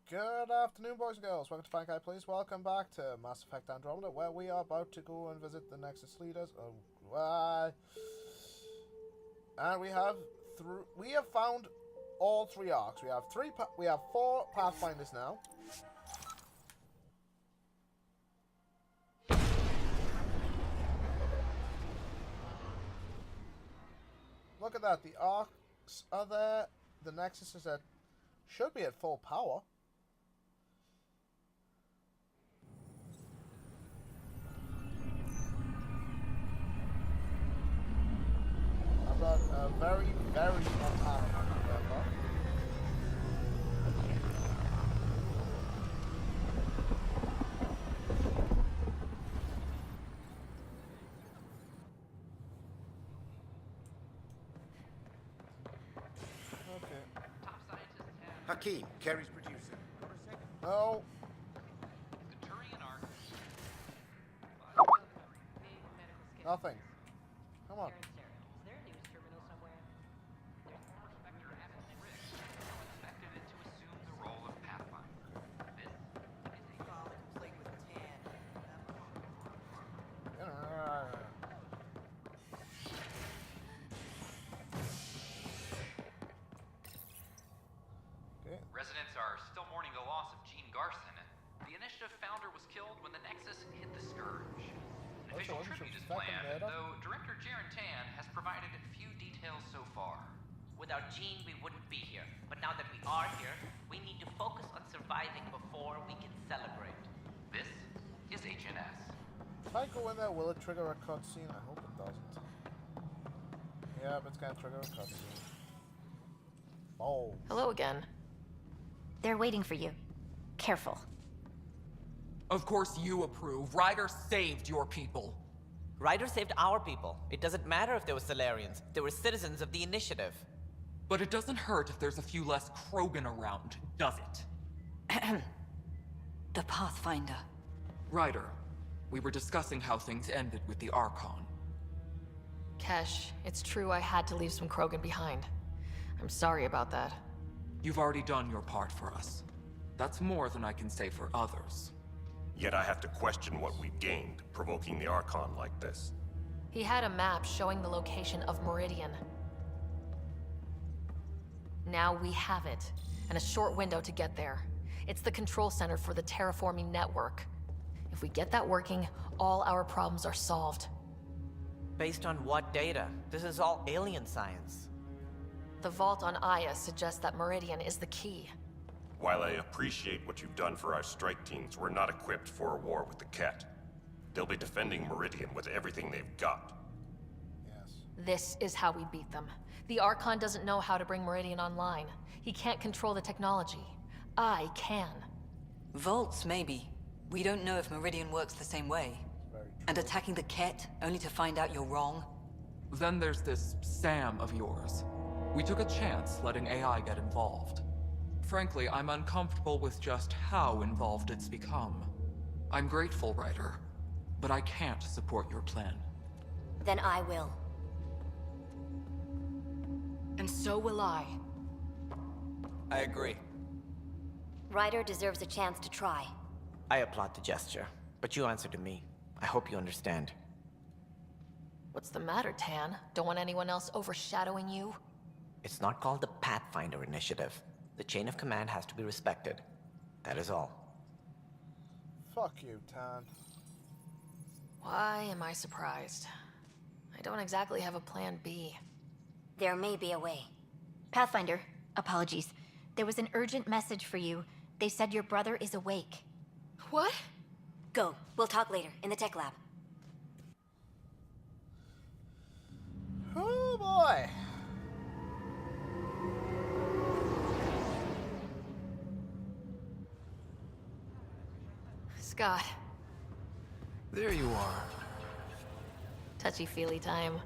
Good afternoon, boys and girls. Welcome to Bankai, please. Welcome back to Mass Effect Andromeda, where we are about to go and visit the Nexus leaders. And we have found all three arcs. We have four pathfinders now. Look at that. The arcs are there. The Nexus should be at full power. I've got a very unhappy member. Hakeem, Carrie's producer. No. Nothing. Come on. Residents are still mourning the loss of Gene Garson, and the initiative founder was killed when the Nexus hit the Scourge. An official tribute is planned, though Director Jaren Tan has provided few details so far. Without Gene, we wouldn't be here. But now that we are here, we need to focus on surviving before we can celebrate. This is HNS. If I go in there, will it trigger a cutscene? I hope it doesn't. Yeah, but it's gonna trigger a cutscene. Oh. Hello again. They're waiting for you. Careful. Of course you approve. Ryder saved your people. Ryder saved our people. It doesn't matter if they were Solarians. They were citizens of the initiative. But it doesn't hurt if there's a few less Krogan around, does it? The Pathfinder. Ryder, we were discussing how things ended with the Archon. Kesh, it's true I had to leave some Krogan behind. I'm sorry about that. You've already done your part for us. That's more than I can say for others. Yet I have to question what we've gained, provoking the Archon like this. He had a map showing the location of Meridian. Now we have it, and a short window to get there. It's the control center for the terraforming network. If we get that working, all our problems are solved. Based on what data? This is all alien science. The vault on Aya suggests that Meridian is the key. While I appreciate what you've done for our strike teams, we're not equipped for a war with the Ket. They'll be defending Meridian with everything they've got. Yes. This is how we beat them. The Archon doesn't know how to bring Meridian online. He can't control the technology. I can. Vaults, maybe. We don't know if Meridian works the same way. And attacking the Ket, only to find out you're wrong? Then there's this Sam of yours. We took a chance letting AI get involved. Frankly, I'm uncomfortable with just how involved it's become. I'm grateful, Ryder, but I can't support your plan. Then I will. And so will I. I agree. Ryder deserves a chance to try. I applaud the gesture, but you answer to me. I hope you understand. What's the matter, Tan? Don't want anyone else overshadowing you? It's not called the Pathfinder Initiative. The chain of command has to be respected. That is all. Fuck you, Tan. Why am I surprised? I don't exactly have a plan B. There may be a way. Pathfinder, apologies. There was an urgent message for you. They said your brother is awake. What? Go. We'll talk later, in the tech lab. Oh boy. Scott. There you are. Touchy-feely time.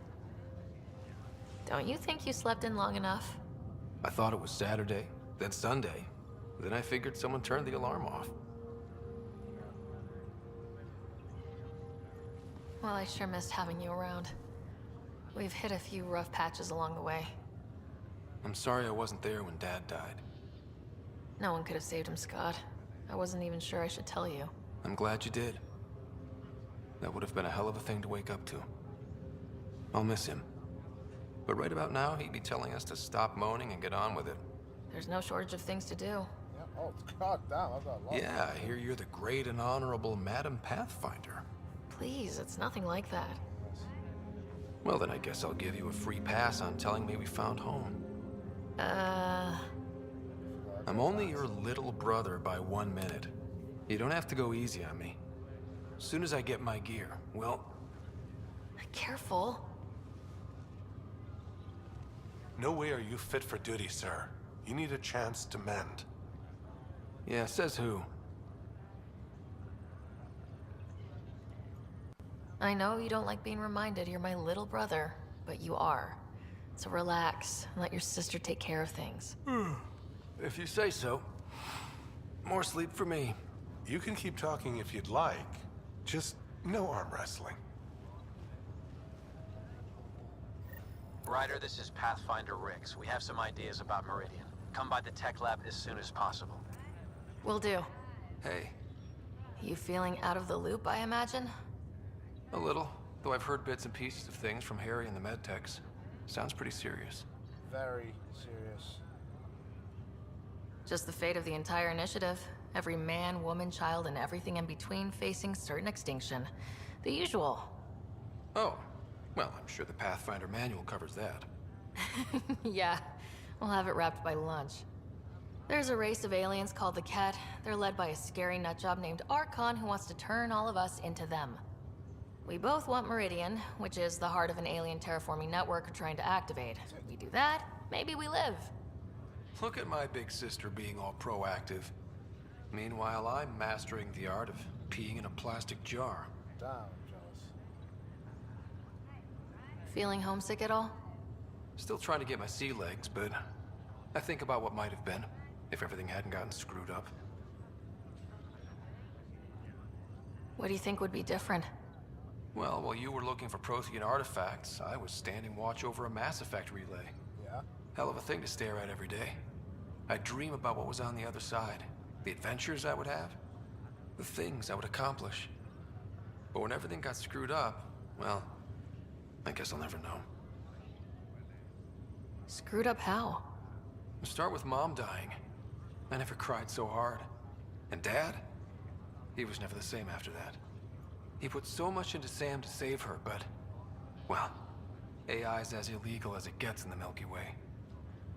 Don't you think you slept in long enough? I thought it was Saturday, then Sunday. Then I figured someone turned the alarm off. Well, I sure missed having you around. We've hit a few rough patches along the way. I'm sorry I wasn't there when Dad died. No one could have saved him, Scott. I wasn't even sure I should tell you. I'm glad you did. That would have been a hell of a thing to wake up to. I'll miss him. But right about now, he'd be telling us to stop moaning and get on with it. There's no shortage of things to do. Yeah. Oh, God damn, I've got a lot. Yeah, I hear you're the great and honorable Madam Pathfinder. Please, it's nothing like that. Well, then I guess I'll give you a free pass on telling me we found home. I'm only your little brother by 1 minute. You don't have to go easy on me. As soon as I get my gear, well... Careful. No way are you fit for duty, sir. You need a chance to mend. Yeah, says who? I know you don't like being reminded you're my little brother, but you are. So relax and let your sister take care of things. If you say so. More sleep for me. You can keep talking if you'd like. Just no arm wrestling. Ryder, this is Pathfinder Rix. We have some ideas about Meridian. Come by the tech lab as soon as possible. Will do. Hey. You feeling out of the loop, I imagine? A little. Though I've heard bits and pieces of things from Harry and the medtechs. Sounds pretty serious. Very serious. Just the fate of the entire initiative. Every man, woman, child, and everything in between facing certain extinction. The usual. Oh. Well, I'm sure the Pathfinder manual covers that. Yeah. We'll have it wrapped by lunch. There's a race of aliens called the Ket. They're led by a scary nutjob named Archon who wants to turn all of us into them. We both want Meridian, which is the heart of an alien terraforming network we're trying to activate. We do that, maybe we live. Look at my big sister being all proactive. Meanwhile, I'm mastering the art of peeing in a plastic jar. Damn, jealous. Feeling homesick at all? Still trying to get my sea legs, but I think about what might have been if everything hadn't gotten screwed up. What do you think would be different? Well, while you were looking for Prothean artifacts, I was standing watch over a Mass Effect relay. Yeah? Hell of a thing to stare at every day. I dream about what was on the other side, the adventures I would have, the things I would accomplish. But when everything got screwed up, well, I guess I'll never know. Screwed up how? Start with Mom dying. I never cried so hard. And Dad? He was never the same after that. He put so much into Sam to save her, but... well, AI's as illegal as it gets in the Milky Way.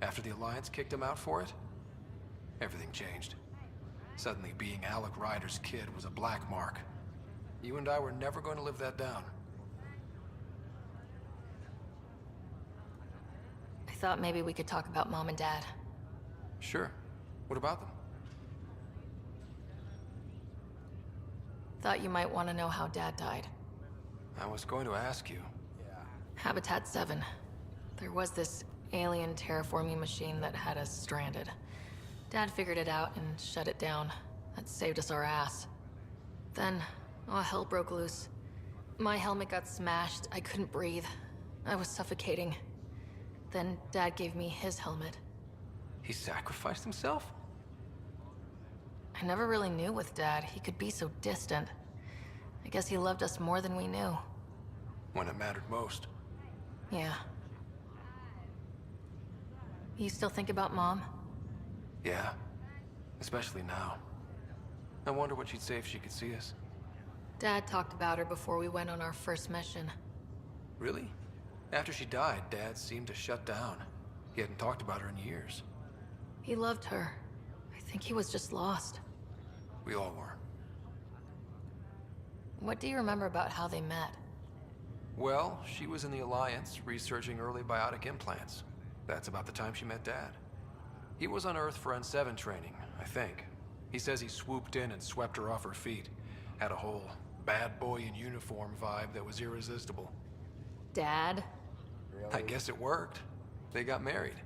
After the Alliance kicked him out for it, everything changed. Suddenly, being Alec Ryder's kid was a black mark. You and I were never going to live that down. I thought maybe we could talk about Mom and Dad. Sure. What about them? Thought you might want to know how Dad died. I was going to ask you. Yeah. Habitat 7. There was this alien terraforming machine that had us stranded. Dad figured it out and shut it down. That saved us our ass. Then, hell broke loose. My helmet got smashed. I couldn't breathe. I was suffocating. Then Dad gave me his helmet. He sacrificed himself? I never really knew with Dad. He could be so distant. I guess he loved us more than we knew. When it mattered most. Yeah. You still think about Mom? Yeah. Especially now. I wonder what she'd say if she could see us. Dad talked about her before we went on our first mission. Really? After she died, Dad seemed to shut down. He hadn't talked about her in years. He loved her. I think he was just lost. We all were. What do you remember about how they met? Well, she was in the Alliance, researching early biotic implants. That's about the time she met Dad. He was on Earth for N7 training, I think. He says he swooped in and swept her off her feet. Had a whole bad boy in uniform vibe that was irresistible. Dad? Really? I guess it worked. They got married.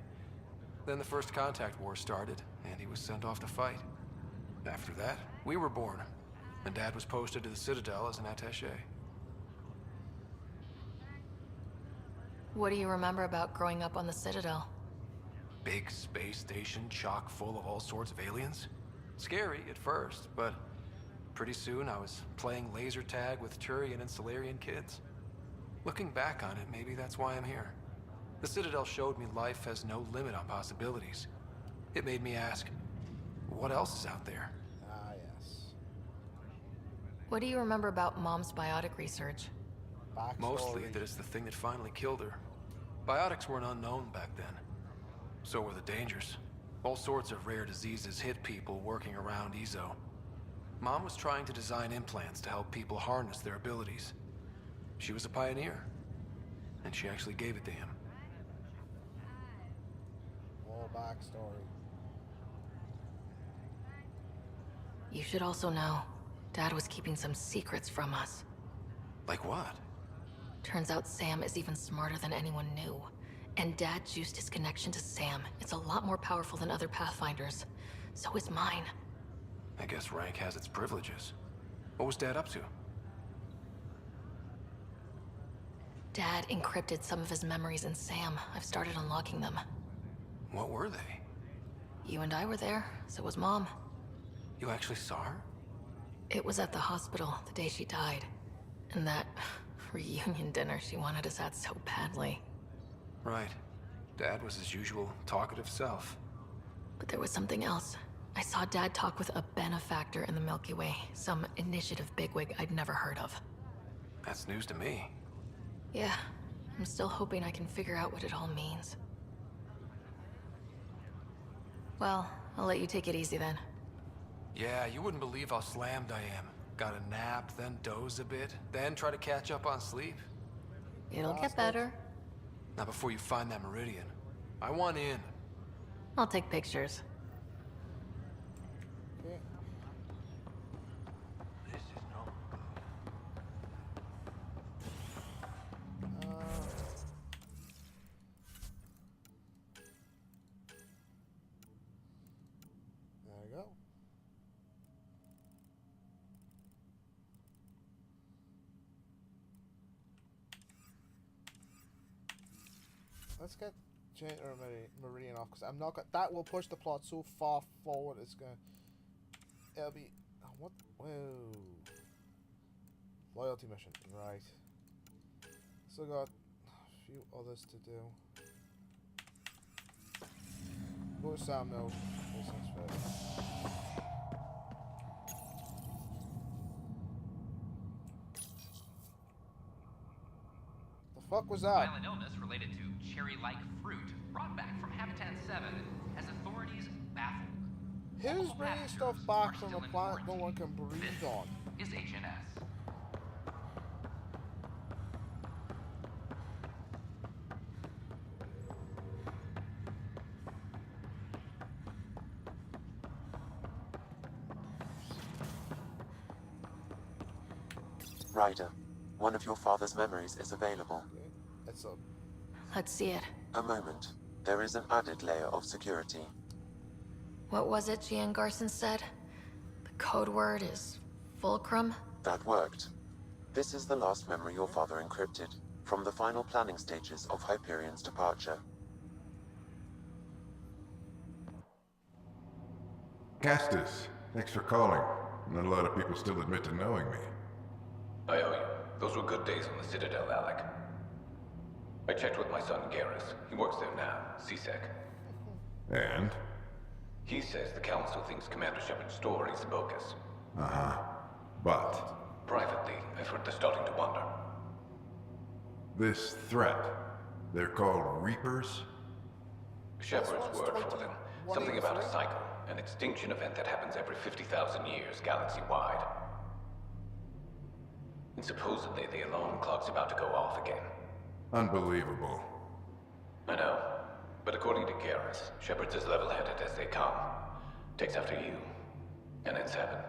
Then the First Contact War started, and he was sent off to fight. After that, we were born, and Dad was posted to the Citadel as an attaché. What do you remember about growing up on the Citadel? big space station chock full of all sorts of aliens. Scary at first, but pretty soon I was playing laser tag with Turian and Solarian kids. Looking back on it, maybe that's why I'm here. The Citadel showed me life has no limit on possibilities. It made me ask, what else is out there? Ah, yes. What do you remember about Mom's biotic research? Backstory. Mostly that it's the thing that finally killed her. Biotics weren't unknown back then. So were the dangers. All sorts of rare diseases hit people working around Ezo. Mom was trying to design implants to help people harness their abilities. She was a pioneer. And she actually gave it to him. More backstory. You should also know, Dad was keeping some secrets from us. Like what? Turns out Sam is even smarter than anyone knew. And Dad juiced his connection to Sam. It's a lot more powerful than other Pathfinders. So is mine. I guess rank has its privileges. What was Dad up to? Dad encrypted some of his memories in Sam. I've started unlocking them. What were they? You and I were there, so was Mom. You actually saw her? It was at the hospital the day she died. And that reunion dinner she wanted us at so badly. Right. Dad was his usual talkative self. But there was something else. I saw Dad talk with a benefactor in the Milky Way, some initiative bigwig I'd never heard of. That's news to me. Yeah, I'm still hoping I can figure out what it all means. Well, I'll let you take it easy then. Yeah, you wouldn't believe how slammed I am. Got a nap, then doze a bit, then try to catch up on sleep. It'll get better. Not before you find that Meridian. I want in. I'll take pictures. Okay. This is no There we go. Let's get Meridian off, because I'm not gonna. That will push the plot so far forward. It's gonna. It'll be. What? Whoa. Loyalty mission. Right. Still got a few others to do. Go to Sam now. The fuck was that? Violent illness related to cherry-like fruit brought back from Habitat 7 has authorities baffled. Who's All bringing passengers stuff are back from still a in planet no quarantine. one can breathe on? Is HNS. Ryder, one of your father's memories is available. Okay. It's up. Let's see it. A moment. There is an added layer of security. What was it Gian Garson said? The code word is Fulcrum? That worked. This is the last memory your father encrypted, from the final planning stages of Hyperion's departure. Castus, thanks for calling. Not a lot of people still admit to knowing me. I owe you. Those were good days on the Citadel, Alec. I checked with my son, Garrus. He works there now, CSEC. And? He says the Council thinks Commander Shepard's story is bogus. Uh-huh. But? Privately, I've heard they're starting to wonder. This threat, they're called Reapers? Shepard's word for them. Something about a cycle, an extinction event that happens every 50,000 years, galaxy-wide. And supposedly the alarm clock's about to go off again. Unbelievable. I know. But according to Garrus, Shepard's as level-headed as they come. Takes after you. And it's heaven.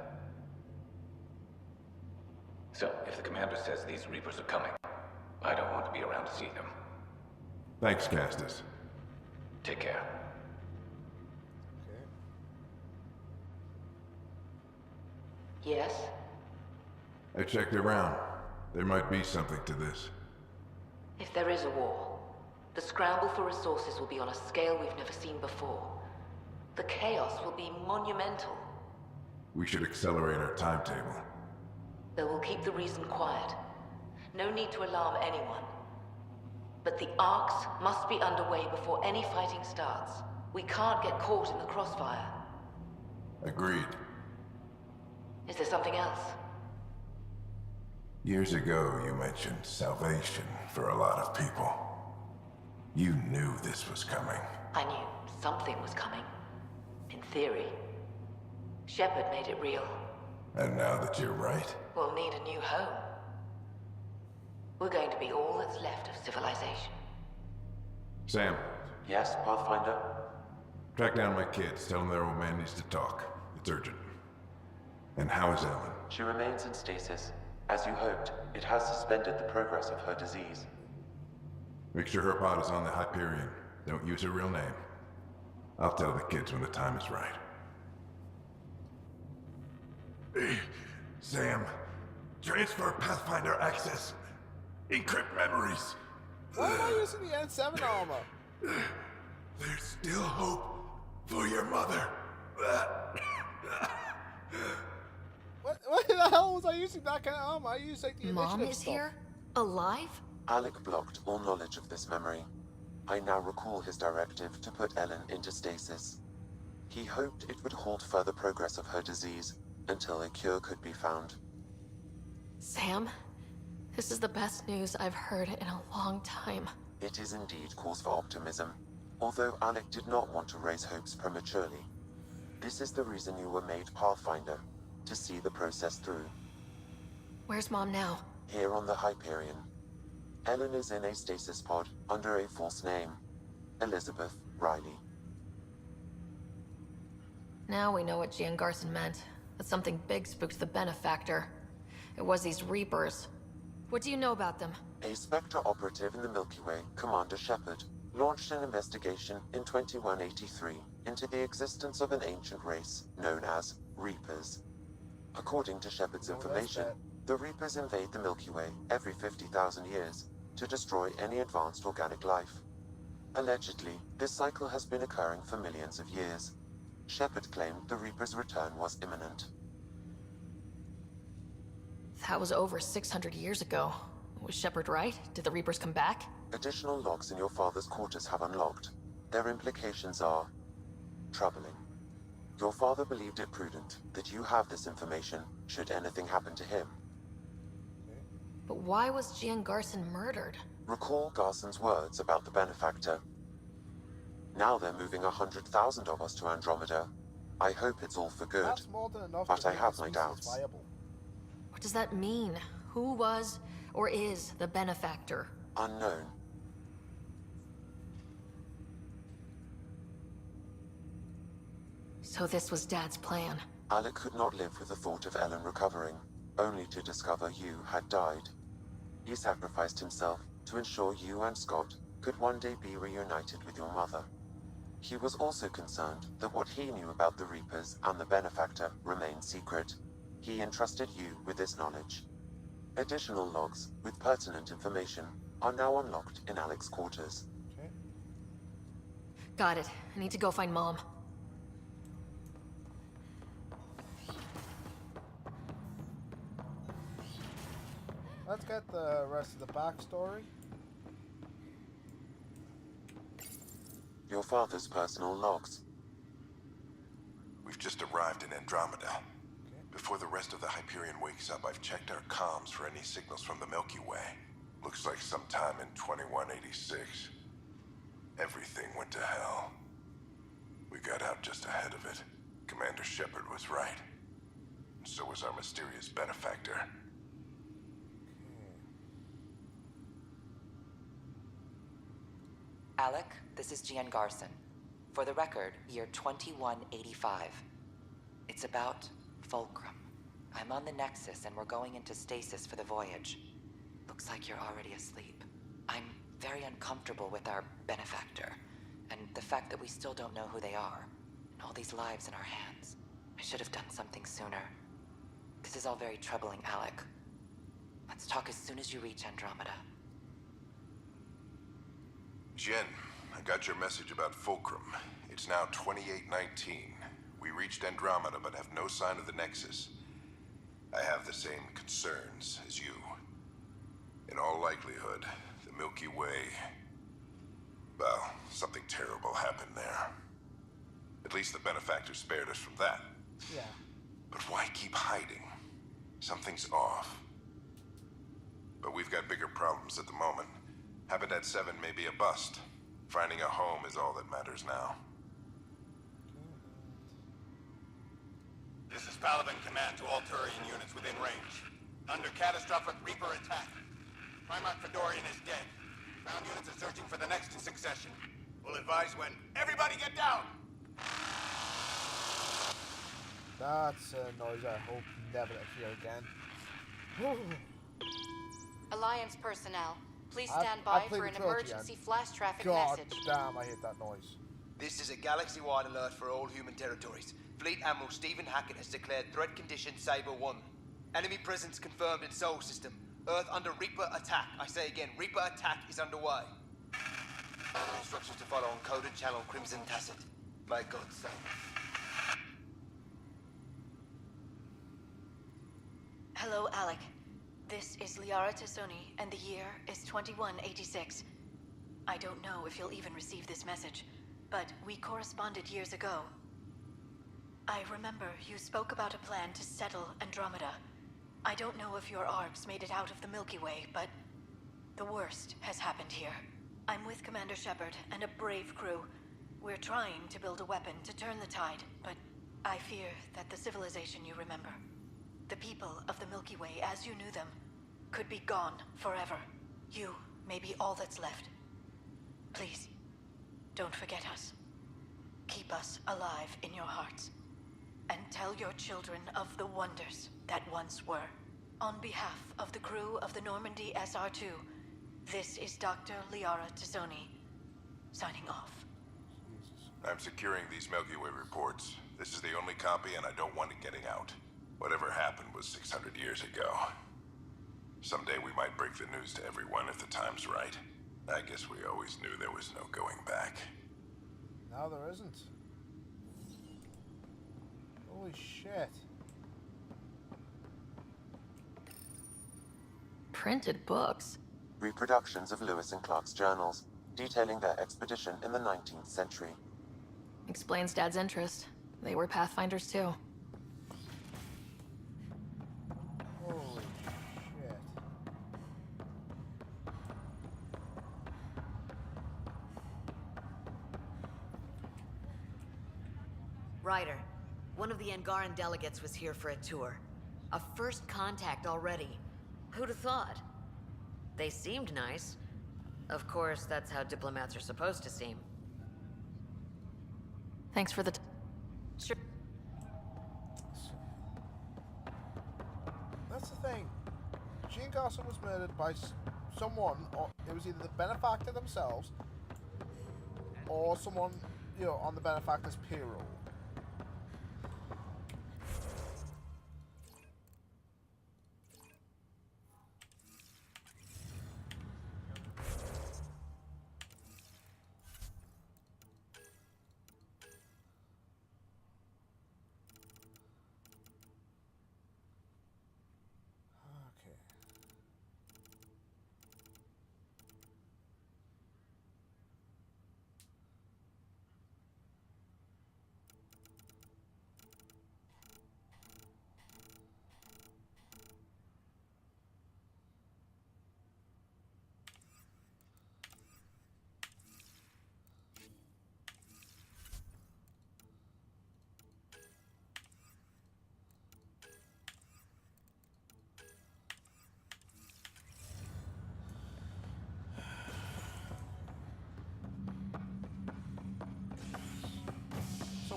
So, if the commander says these Reapers are coming, I don't want to be around to see them. Thanks, Castus. Take care. Okay. Yes? I checked around. There might be something to this. If there is a war, The scramble for resources will be on a scale we've never seen before. The chaos will be monumental. We should accelerate our timetable. They will keep the reason quiet. No need to alarm anyone. But the arcs must be underway before any fighting starts. We can't get caught in the crossfire. Agreed. Is there something else? Years ago, you mentioned salvation for a lot of people. You knew this was coming. I knew something was coming. In theory. Shepard made it real. And now that you're right? We'll need a new home. We're going to be all that's left of civilization. Sam. Yes, Pathfinder? Track down my kids. Tell them their old man needs to talk. It's urgent. And how is Ellen? She remains in stasis. As you hoped, it has suspended the progress of her disease. Make sure her pod is on the Hyperion. Don't use her real name. I'll tell the kids when the time is right. Sam, transfer Pathfinder access. Encrypt memories. Why am I using the N7 armor? There's still hope for your mother. What the hell was I using that kind of armor? I used like the Mom initiative is stuff. here? Alive? Alec blocked all knowledge of this memory. I now recall his directive to put Ellen into stasis. He hoped it would halt further progress of her disease until a cure could be found. Sam, this is the best news I've heard in a long time. It is indeed cause for optimism, although Alec did not want to raise hopes prematurely. This is the reason you were made Pathfinder, to see the process through. Where's Mom now? Here on the Hyperion. Ellen is in a stasis pod under a false name, Elizabeth Riley. Now we know what Gian Garson meant. That something big spooked the Benefactor. It was these Reapers. What do you know about them? A Spectre operative in the Milky Way, Commander Shepard, launched an investigation in 2183 into the existence of an ancient race known as Reapers. According to Shepard's information, the Reapers invade the Milky Way every 50,000 years to destroy any advanced organic life. Allegedly, this cycle has been occurring for millions of years. Shepard claimed the Reapers' return was imminent. That was over 600 years ago. Was Shepard right? Did the Reapers come back? Additional logs in your father's quarters have unlocked. Their implications are troubling. Your father believed it prudent that you have this information should anything happen to him. But why was Gian Garson murdered? Recall Garson's words about the Benefactor. Now they're moving 100,000 of us to Andromeda. I hope it's all for good, That's more than enough but to I make have the my species doubts. viable. What does that mean? Who was or is the Benefactor? Unknown. So this was Dad's plan. Alec could not live with the thought of Ellen recovering, only to discover you had died. He sacrificed himself to ensure you and Scott could one day be reunited with your mother. He was also concerned that what he knew about the Reapers and the Benefactor remained secret. He entrusted you with this knowledge. Additional logs with pertinent information are now unlocked in Alec's quarters. Okay. Got it. I need to go find Mom. Let's get the rest of the backstory. Your father's personal logs. We've just arrived in Andromeda. Before the rest of the Hyperion wakes up, I've checked our comms for any signals from the Milky Way. Looks like sometime in 2186. Everything went to hell. We got out just ahead of it. Commander Shepard was right. And so was our mysterious benefactor. Alec, this is Gian Garson. For the record, year 2185. It's about Fulcrum. I'm on the Nexus and we're going into stasis for the voyage. Looks like you're already asleep. I'm very uncomfortable with our benefactor, and the fact that we still don't know who they are, and all these lives in our hands. I should have done something sooner. This is all very troubling, Alec. Let's talk as soon as you reach Andromeda. Jen, I got your message about Fulcrum. It's now 2819. We reached Andromeda but have no sign of the Nexus. I have the same concerns as you. In all likelihood, the Milky Way... Well, something terrible happened there. At least the benefactor spared us from that. Yeah. But why keep hiding? Something's off. But we've got bigger problems at the moment. Habitat 7 may be a bust. Finding a home is all that matters now. This is Paladin Command to all Turian units within range. Under catastrophic Reaper attack. Primarch Fedorian is dead. Ground units are searching for the next in succession. We'll advise when. Everybody get down! That's a noise I hope never to hear again. Alliance personnel, please stand by for an emergency flash traffic message. God damn, I hate that noise. This is a galaxy-wide alert for all human territories. Fleet Admiral Stephen Hackett has declared threat condition Saber 1. Enemy presence confirmed in Sol System. Earth under Reaper attack. I say again, Reaper attack is underway. Instructions to follow on coded channel Crimson Tacit. May God save. Hello, Alec. This is Liara Tassoni, and the year is 2186. I don't know if you'll even receive this message, but we corresponded years ago. I remember you spoke about a plan to settle Andromeda. I don't know if your arcs made it out of the Milky Way, but the worst has happened here. I'm with Commander Shepard and a brave crew. We're trying to build a weapon to turn the tide, but I fear that the civilization you remember, the people of the Milky Way as you knew them, could be gone forever. You may be all that's left. Please, don't forget us. Keep us alive in your hearts. And tell your children of the wonders that once were. On behalf of the crew of the Normandy SR2, this is Dr. Liara Tassoni, signing off. I'm securing these Milky Way reports. This is the only copy and I don't want it getting out. Whatever happened was 600 years ago. Someday we might break the news to everyone if the time's right. I guess we always knew there was no going back. No, there isn't. Holy shit. Printed books. Reproductions of Lewis and Clark's journals, detailing their expedition in the 19th century. Explains Dad's interest. They were Pathfinders too. Holy shit. Ryder, one of the Angaran delegates was here for a tour. A first contact already. Who'd have thought? They seemed nice. Of course, that's how diplomats are supposed to seem. Thanks for the Sure. That's the thing. Jean Garson was murdered by someone, or it was either the benefactor themselves, or someone, you know, on the benefactor's payroll.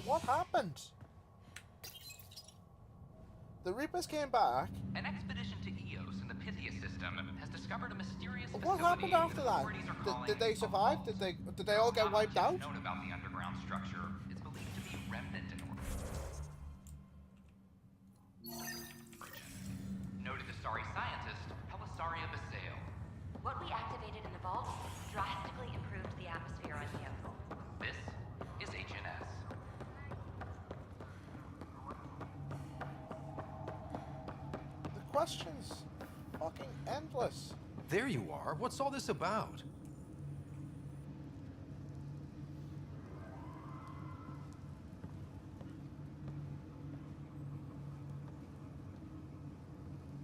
What happened? The Reapers came back. An expedition to Eos in the Pythia system has discovered a mysterious What happened after that? Did they survive? Did they all get wiped out? Known about the underground structure is believed to be remnant in origin. Noted the starry scientist, Pelisaria Basale. What we activated in the vault drastically improved the questions. Fucking endless. There you are. What's all this about?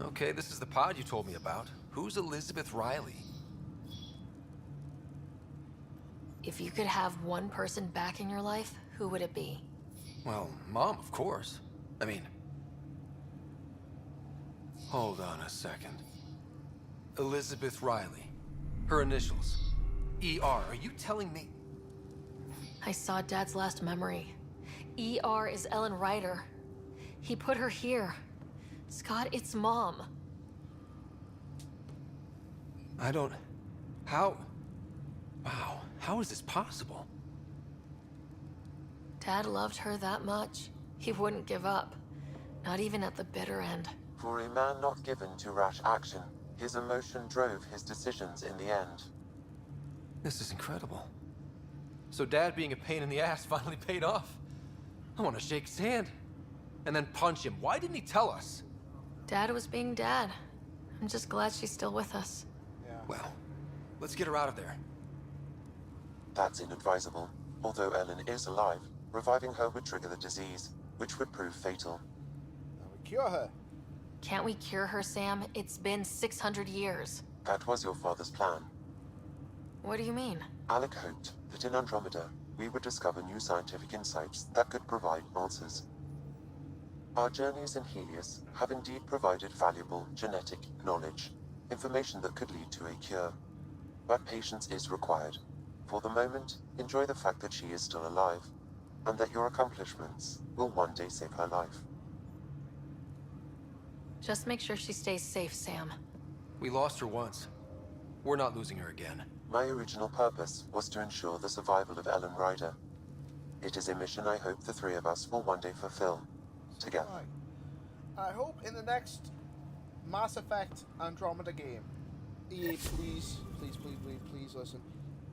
Okay, this is the pod you told me about. Who's Elizabeth Riley? If you could have one person back in your life, who would it be? Well, Mom, of course. I mean... Hold on a second. Elizabeth Riley. Her initials. ER. Are you telling me... I saw Dad's last memory. ER is Ellen Ryder. He put her here. Scott, it's Mom. I don't... How... Wow, how is this possible? Dad loved her that much. He wouldn't give up. Not even at the bitter end. For a man not given to rash action, his emotion drove his decisions in the end. This is incredible. So Dad being a pain in the ass finally paid off. I want to shake his hand. And then punch him. Why didn't he tell us? Dad was being Dad. I'm just glad she's still with us. Yeah. Well, let's get her out of there. That's inadvisable. Although Ellen is alive, reviving her would trigger the disease, which would prove fatal. Now we cure her. Can't we cure her, Sam? It's been 600 years. That was your father's plan. What do you mean? Alec hoped that in Andromeda, we would discover new scientific insights that could provide answers. Our journeys in Helios have indeed provided valuable genetic knowledge, information that could lead to a cure. But patience is required. For the moment, enjoy the fact that she is still alive, and that your accomplishments will one day save her life. Just make sure she stays safe, Sam. We lost her once. We're not losing her again. My original purpose was to ensure the survival of Ellen Ryder. It is a mission I hope the three of us will one day fulfill, together. I hope in the next Mass Effect Andromeda game, EA, please listen.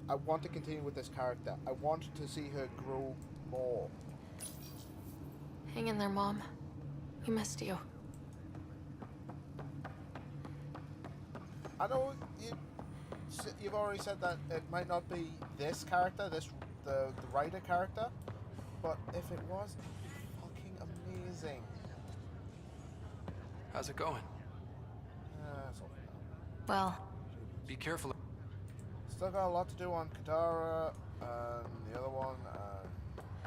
I want to continue with this character. I want to see her grow more. Hang in there, Mom. We missed you. I know you've already said that it might not be this character, the writer character, but if it was, it'd be fucking amazing. How's it going? It's all well, be careful. Still got a lot to do on Katara, and the other one, and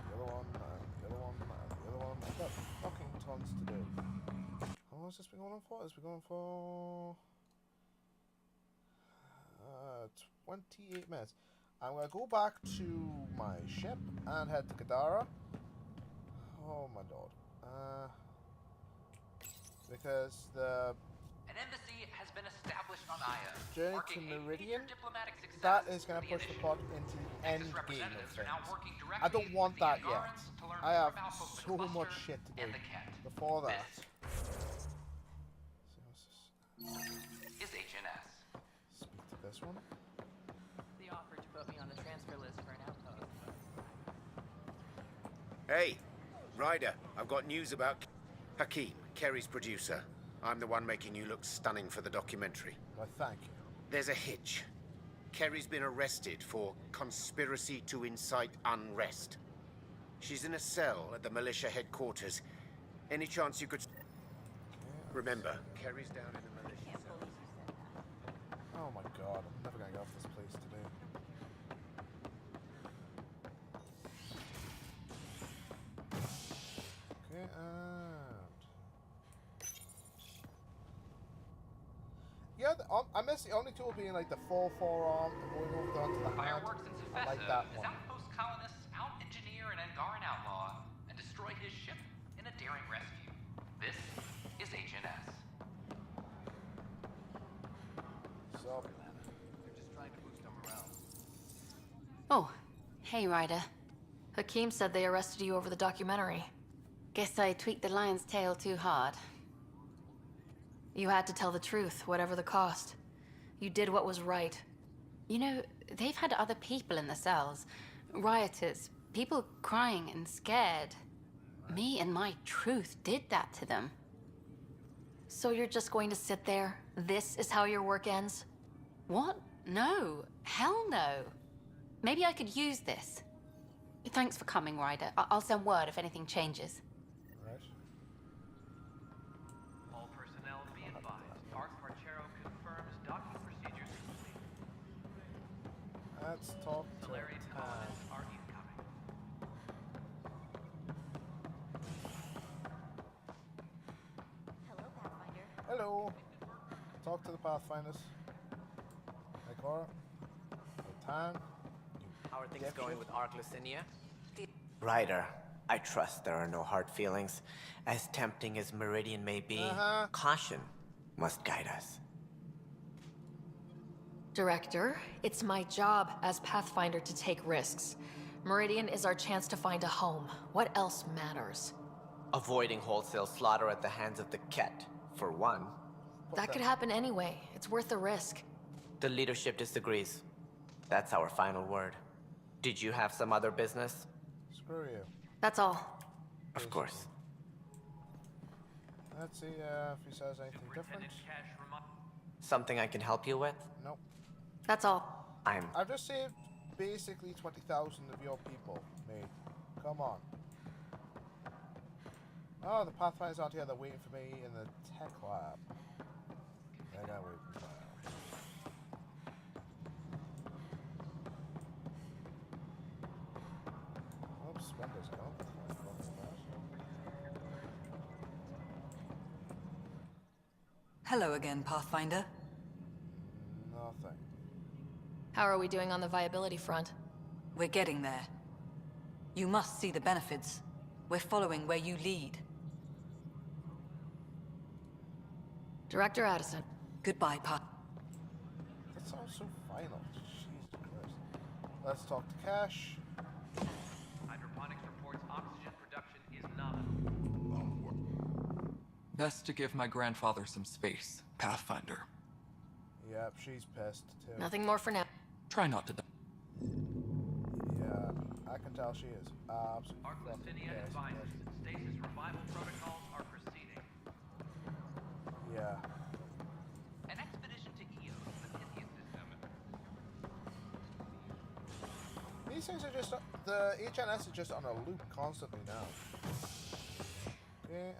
the other one, and the other one, and the other one. I've got fucking tons to do. How long has this been going on for? It's been going for 28 minutes. I'm gonna go back to my ship and head to Katara. Oh my god. Because an embassy has been established on Aya. Journey to Meridian, that is going to push the plot into the end game of things. I don't want that yet. I have so much shit to do before that. Is HNS. Speak to this one. They offered to put me on the transfer list for an outpost. Hey, Ryder, I've got news about Hakeem, Kerry's producer. I'm the one making you look stunning for the documentary. Well, thank you. There's a hitch. Kerry's been arrested for conspiracy to incite unrest. She's in a cell at the militia headquarters. Any chance you could... Remember, Kerry's down in the militia cell. Oh my god, I'm never gonna get off this place today. Okay, yeah, I miss the only tool being like the full forearm and going over onto the hand. Fireworks in I like that one. Outpost colonists out-engineer an Angaran outlaw and destroy his ship in a daring rescue. This is HNS. So, They're just trying to boost them around. Oh, hey, Ryder. Hakeem said they arrested you over the documentary. Guess I tweaked the lion's tail too hard. You had to tell the truth, whatever the cost. You did what was right. You know, they've had other people in the cells. Rioters, people crying and scared. Me and my truth did that to them. So you're just going to sit there? This is how your work ends? What? No. Hell no. Maybe I could use this. Thanks for coming, Ryder. I'll send word if anything changes. Right. All personnel be advised. Arc Marchero confirms docking procedures complete. Let's talk to Salarian Tan. colonists are incoming. Hello, Pathfinder. Hello. Talk to the Pathfinders. Hey, Cora. Hey, Tan. How are things Dipshit. going with Arc Lucinia? Ryder, I trust there are no hard feelings. As tempting as Meridian may be, caution must guide us. Director, it's my job as Pathfinder to take risks. Meridian is our chance to find a home. What else matters? Avoiding wholesale slaughter at the hands of the Ket, for one. That could happen anyway. It's worth the risk. The leadership disagrees. That's our final word. Did you have some other business? Screw you. That's all. Of course. Let's see if he says anything different. Something I can help you with? Nope. That's all. I've just saved basically 20,000 of your people, mate. Come on. Oh, the Pathfinders aren't here. They're waiting for me in the tech lab. They're gonna wait. Oops, Windows gone. Hello again, Pathfinder. Nothing. How are we doing on the viability front? We're getting there. You must see the benefits. We're following where you lead. Director Addison. Goodbye, Path. That sounds so final. Jesus Christ. Let's talk to Cash. Hydroponics reports oxygen production is nominal. Best to give my grandfather some space, Pathfinder. Yep, she's pissed too. Nothing more for now. Try not to die. Yeah, I can tell she is. Absolutely. Arc Lucinia advises stasis revival protocols are proceeding. Yeah. An expedition to Eos, the Pythian system. These things are just... The HNS is just on a loop constantly now. Okay,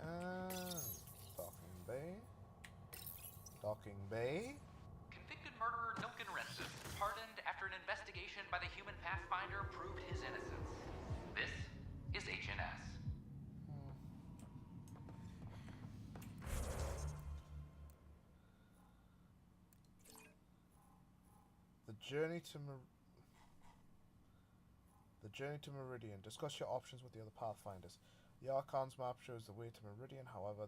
Docking Bay. Docking Bay. Convicted murderer Milken Renson, pardoned after an investigation by the human Pathfinder proved his innocence. This is HNS. The journey to Meridian. Discuss your options with the other Pathfinders. The Archon's map shows the way to Meridian. However,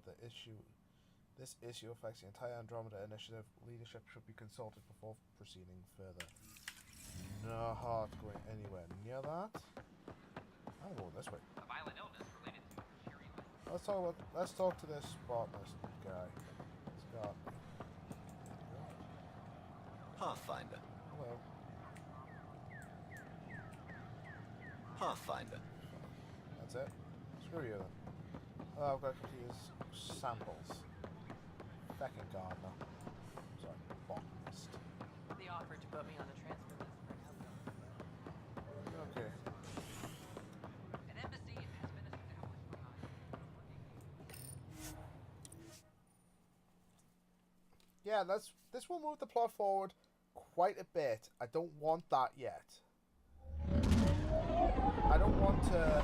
this issue affects the entire Andromeda initiative. Leadership should be consulted before proceeding further. No heart going anywhere near that. I'm going this way. A violent illness related to cheery life. Let's talk to this botanist guy. It's got me. Pathfinder. Hello. Pathfinder. That's it. Screw you then. Oh, I've got to use samples. Feckin' gardener. Sorry, botanist. They offered to put me on the transfer list for help. Okay. An embassy has been established behind. Yeah, this will move the plot forward quite a bit. I don't want that yet. I don't want to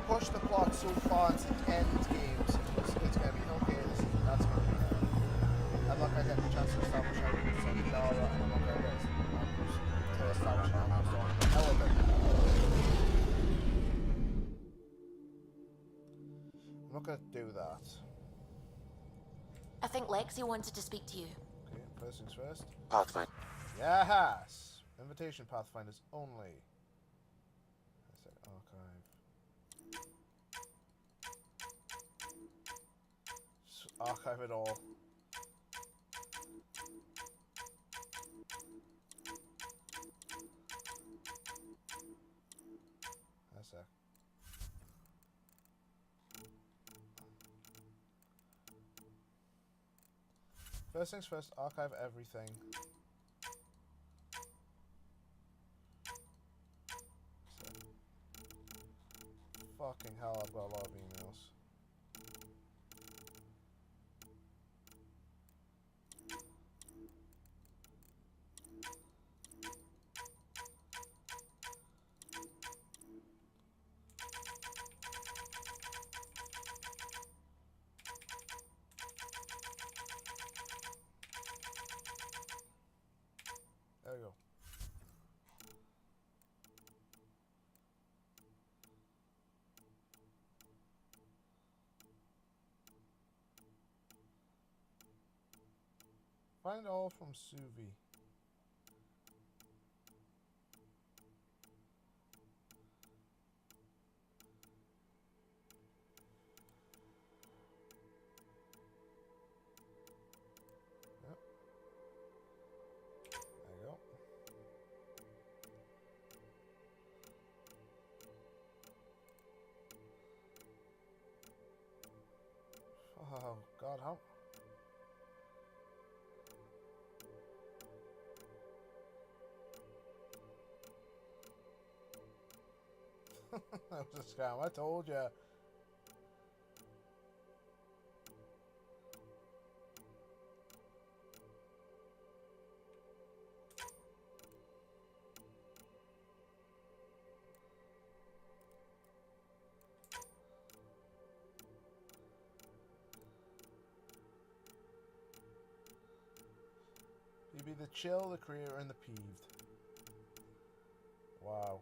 push the plot so far into end games. It's gonna be okay. That's gonna be. I'm not gonna get the chance to establish how to send Lara, and I'm not gonna get to establish how to start the element. I'm not gonna do that. I think Lexi wanted to speak to you. Okay, first things first. Pathfinder. Yes! Invitation Pathfinders only. Archive. Just archive it all. That's it. First things first, archive everything. So, fucking hell, I've got a lot of emails. There we go. Find all from Suvi. Yep. There you go. Oh God, how? That was a scam. I told you. You be the chill, the creator, and the peeved. Wow.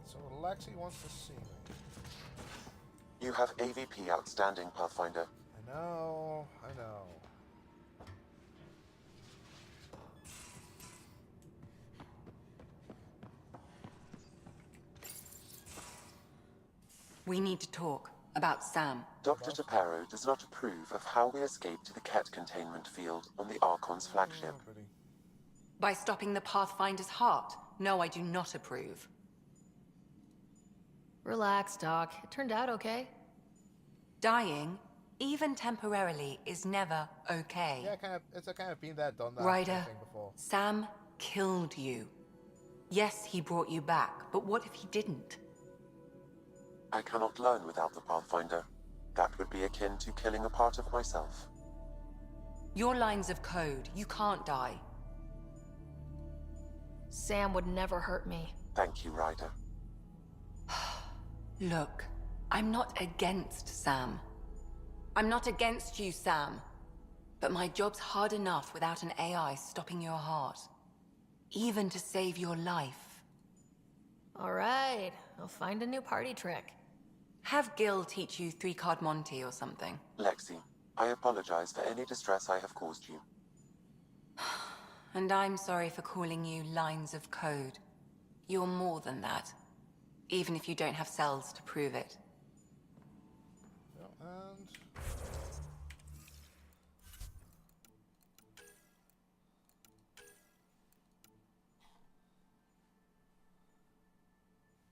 So Lexi wants to see me. You have AVP outstanding, Pathfinder. I know, I know. We need to talk about Sam. Dr. Taparo does not approve of how we escaped to the Ket containment field on the Archon's flagship. By stopping the Pathfinder's heart? No, I do not approve. Relax, Doc. It turned out okay. Dying, even temporarily, is never okay. Yeah, it's a kind of been there, done that Ryder, thing before. Sam killed you. Yes, he brought you back, but what if he didn't? I cannot learn without the Pathfinder. That would be akin to killing a part of myself. Your lines of code, you can't die. Sam would never hurt me. Thank you, Ryder. Look, I'm not against Sam. I'm not against you, Sam. But my job's hard enough without an AI stopping your heart. Even to save your life. All right, I'll find a new party trick. Have Gil teach you 3-card Monty or something. Lexi, I apologize for any distress I have caused you. And I'm sorry for calling you lines of code. You're more than that. Even if you don't have cells to prove it. And...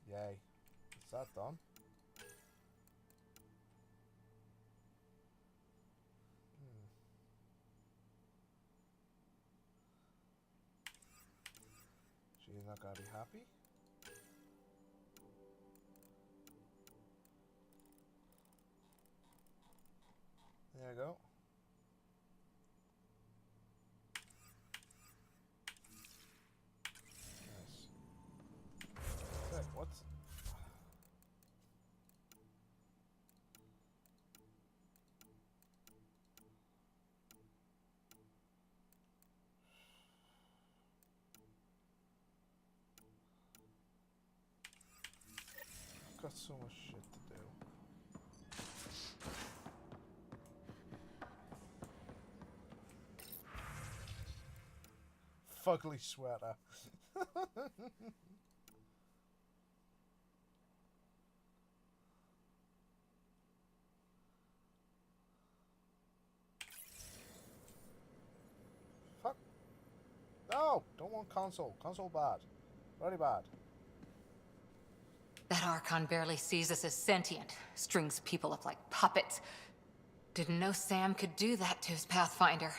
Yay. Is that done? She's not gonna be happy. There you go. Nice. Okay, what's... I've got so much shit to do. Fugly sweater. Don't want console. Console bad. Very bad. That Archon barely sees us as sentient. Strings people up like puppets. Didn't know Sam could do that to his Pathfinder.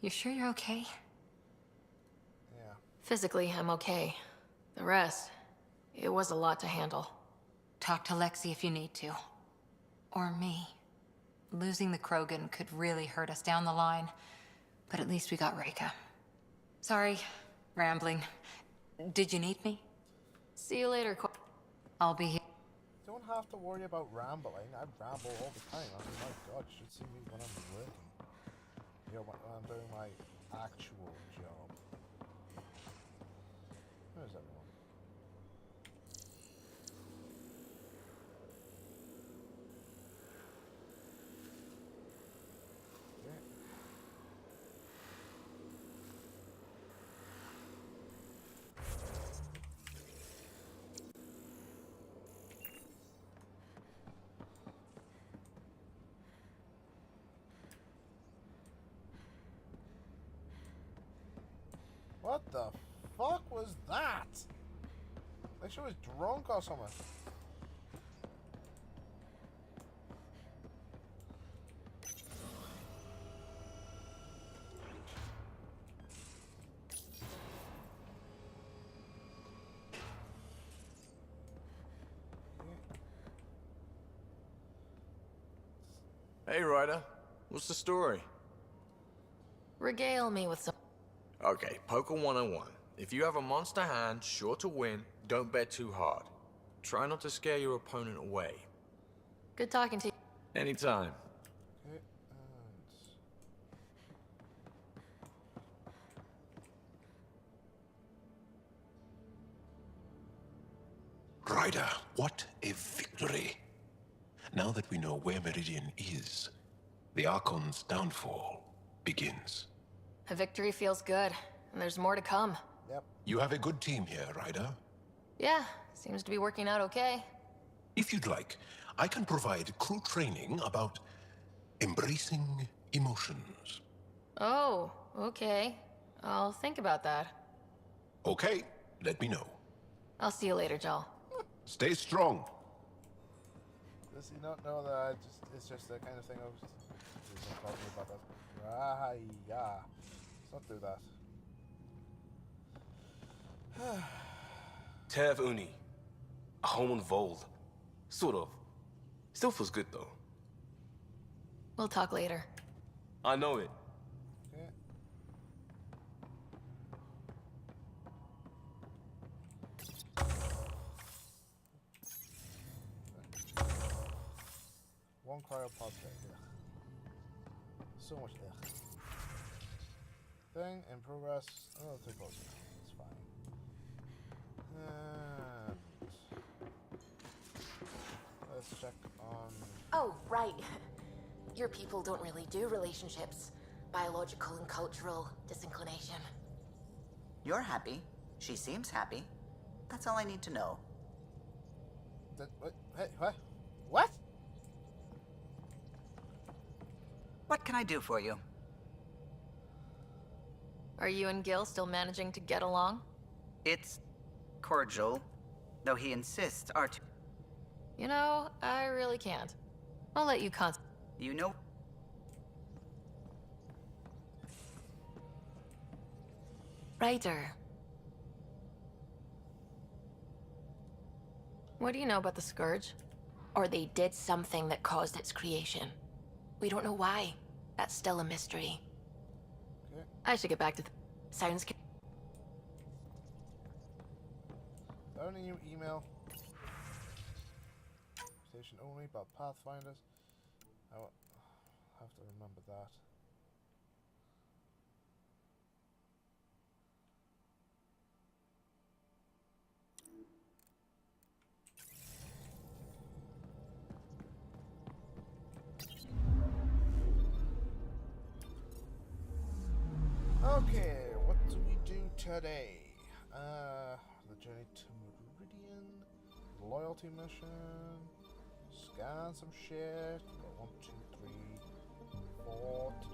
You sure you're okay? Yeah. Physically, I'm okay. The rest, it was a lot to handle. Talk to Lexi if you need to. Or me. Losing the Krogan could really hurt us down the line. But at least we got Reika. Sorry, rambling. Did you need me? See you later, I'll be here. Don't have to worry about rambling. I ramble all the time. I mean, my god, you should see me when I'm working. You know, when I'm doing my actual job. Where's everyone? What the fuck was that? Like she was drunk or something. Hey, Ryder. What's the story? Regale me with some... Okay, Poker 101. If you have a monster hand, sure to win, don't bet too hard. Try not to scare your opponent away. Good talking to you. Anytime. Okay, Ryder, what a victory. Now that we know where Meridian is, the Archon's downfall begins. A victory feels good, and there's more to come. Yep. You have a good team here, Ryder. Yeah, seems to be working out okay. If you'd like, I can provide crew training about embracing emotions. Oh, okay. I'll think about that. Okay, let me know. I'll see you later, Joel. Stay strong. Does he not know that it's just the kind of thing I was talking about that? Right, yeah. Let's not do that. Tev Uni. A home on Vold. Sort of. Still feels good though. We'll talk later. I know it. Okay. One cryopod there. So much there. Thing in progress. Oh, too close. It's fine. And let's check on. Oh, right. Your people don't really do relationships. Biological and cultural disinclination. You're happy. She seems happy. That's all I need to know. What? Hey, what? What? What can I do for you? Are you and Gil still managing to get along? It's cordial, though he insists our two... You know, I really can't. I'll let you You know... Ryder. What do you know about the Scourge? Or they did something that caused its creation. We don't know why. That's still a mystery. Okay. I should get back to Sounds good. Only new email. Station only about Pathfinders. I have to remember that. Okay, what do we do today? The journey to Meridian, loyalty mission, scan some shit. Got 1, 2, 3, 4 to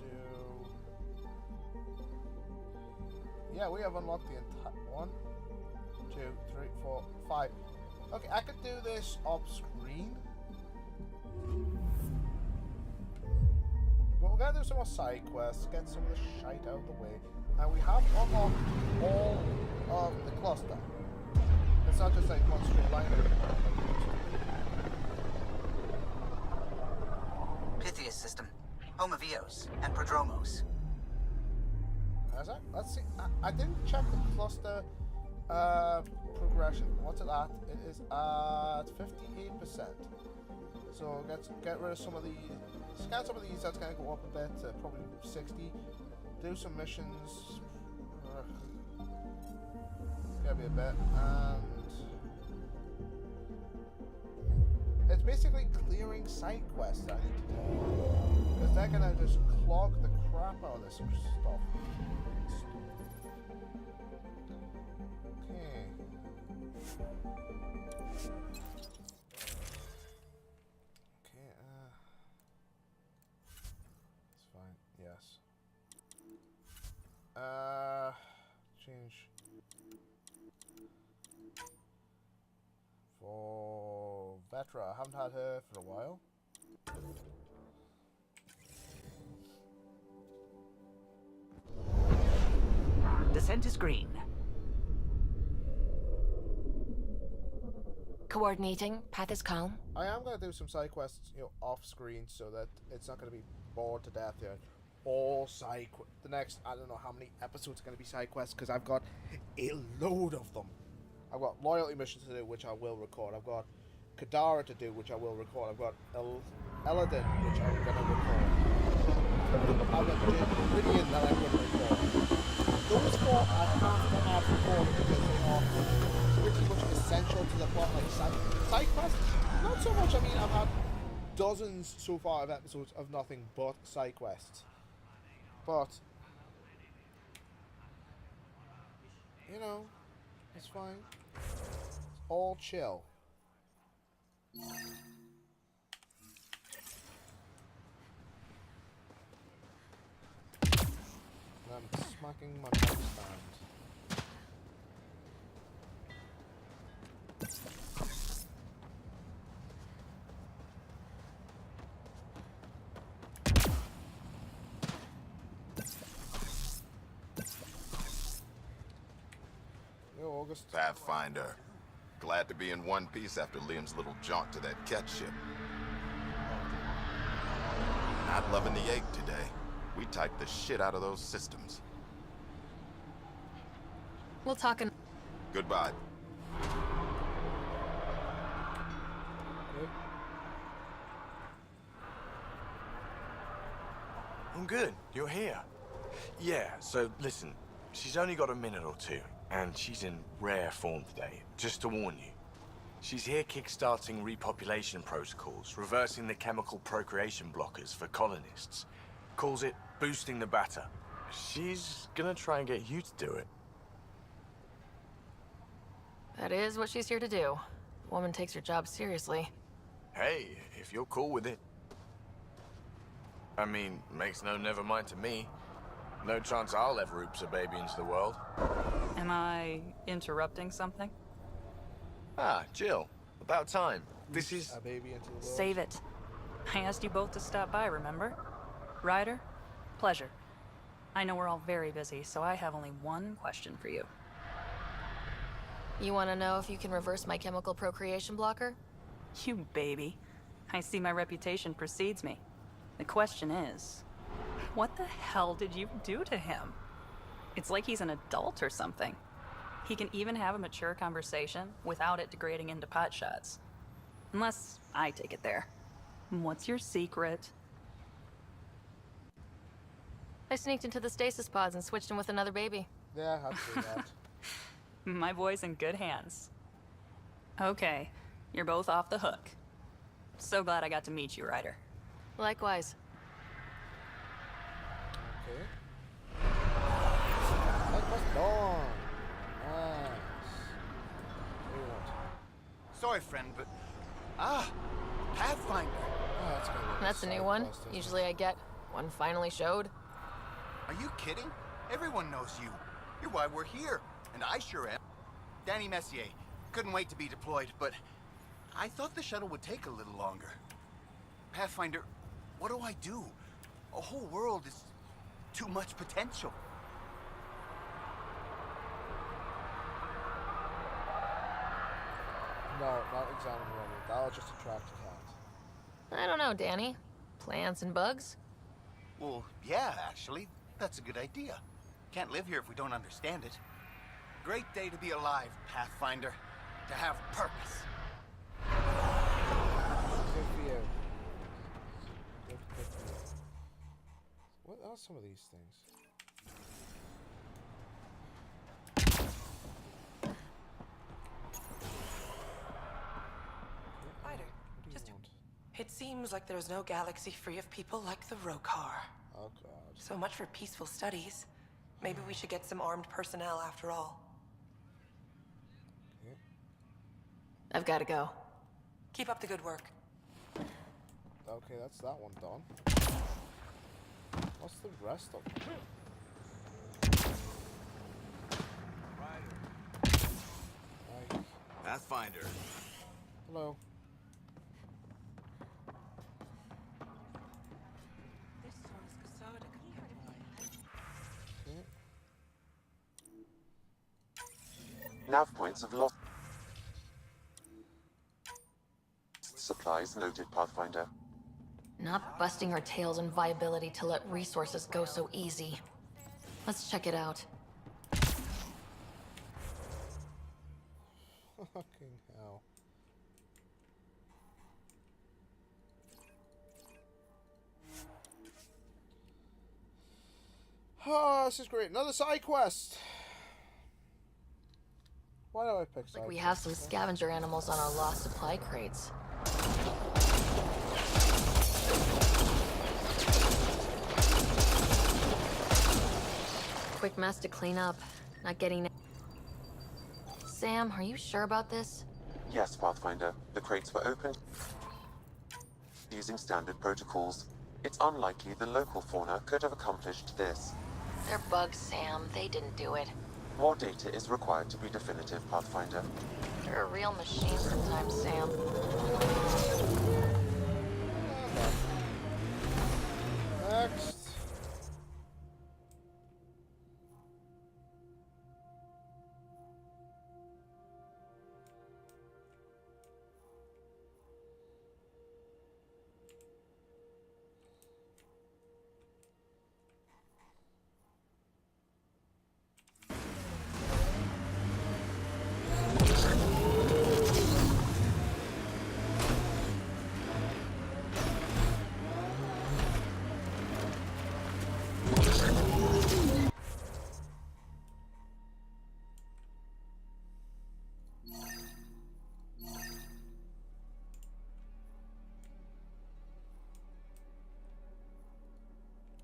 do. Yeah, we have unlocked the entire 1, 2, 3, 4, 5. Okay, I could do this off screen. But we're gonna do some more side quests, get some of the shite out of the way. And we have unlocked all of the cluster. It's not just like one straight line anymore. Pythias system. Home of Eos and Prodromos. Has that? Let's see. I didn't check the cluster progression. What's it at? It is at 58%. So get rid of some of these. Scan some of these. That's gonna go up a bit, probably 60. Do some missions. Gotta be a bit, and it's basically clearing side quests I need to do, because they're gonna just clog the crap out of this stuff. Okay. Okay, it's fine, yes. Change. For Vetra, I haven't had her for a while. Descent is green. Coordinating. Path is calm. I am going to do some side quests, off screen, so that it's not going to be bored to death here. All side the next, I don't know how many episodes are going to be side quests, because I've got a load of them. I've got loyalty missions to do, which I will record. I've got Kadara to do, which I will record. I've got Eladin, which I'm going to record. I've got Meridian that I'm going to record. Those 4 I have to have recorded because they are pretty much essential to the plot. Like side quests, not so much. I mean, I've had dozens so far of episodes of nothing but side quests. But, it's fine. It's all chill. I'm smacking my pen stand. August. Pathfinder. Glad to be in one piece after Liam's little jaunt to that cat ship. Not loving the egg today. We typed the shit out of those systems. We'll talk in... Goodbye. I'm good. You're here. Yeah, so listen. She's only got a minute or two, and she's in rare form today. Just to warn you. She's here kickstarting repopulation protocols, reversing the chemical procreation blockers for colonists. Calls it boosting the batter. She's gonna try and get you to do it. That is what she's here to do. Woman takes her job seriously. Hey, if you're cool with it. I mean, makes no never mind to me. No chance I'll ever oops a baby into the world. Am I interrupting something? Ah, Jill. About time. This is... a baby into the world. Save it. I asked you both to stop by, remember? Ryder, pleasure. I know we're all very busy, so I have only one question for you. You want to know if you can reverse my chemical procreation blocker? You baby. I see my reputation precedes me. The question is, what the hell did you do to him? It's like he's an adult or something. He can even have a mature conversation without it degrading into pot shots. Unless I take it there. What's your secret? I sneaked into the stasis pods and switched him with another baby. Yeah, I'd say that. My boy's in good hands. Okay, you're both off the hook. So glad I got to meet you, Ryder. Likewise. Okay. That was dawn. Nice. Sorry, friend, but... Pathfinder. Oh, that's a new one. Usually I get one finally showed. Are you kidding? Everyone knows you. You're why we're here, and I sure am. Danny Messier. Couldn't wait to be deployed, but I thought the shuttle would take a little longer. Pathfinder, what do I do? A whole world is too much potential. No, not examine running. That'll just attract a cat. I don't know, Danny. Plants and bugs? Well, yeah, actually. That's a good idea. Can't live here if we don't understand it. Great day to be alive, Pathfinder. To have purpose. Good for you. Good for you. What are some of these things? Spider, it seems like there's no galaxy free of people like the Rokar. Oh god. So much for peaceful studies. Maybe we should get some armed personnel after all. I've got to go. Keep up the good work. Okay, that's that one done. What's the rest of them? Right. Pathfinder. Hello. Nav points have lost. Supplies noted, Pathfinder. Not busting our tails in viability to let resources go so easy. Let's check it out. Fucking hell. Oh, this is great. Another side quest. Why do I pick side Like we have some scavenger animals on our lost supply crates. Quick mess to clean up. Not getting... Sam, are you sure about this? Yes, Pathfinder. The crates were opened using standard protocols. It's unlikely the local fauna could have accomplished this. They're bugs, Sam. They didn't do it. More data is required to be definitive, Pathfinder. You're a real machine sometimes, Sam. Next.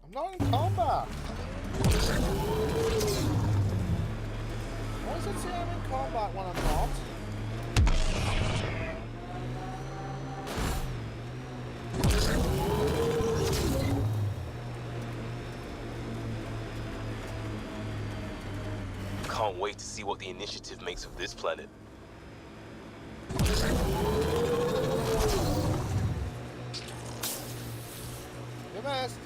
I'm not in combat. Why does it say I'm in combat when I'm not? Can't wait to see what the initiative makes of this planet. You missed.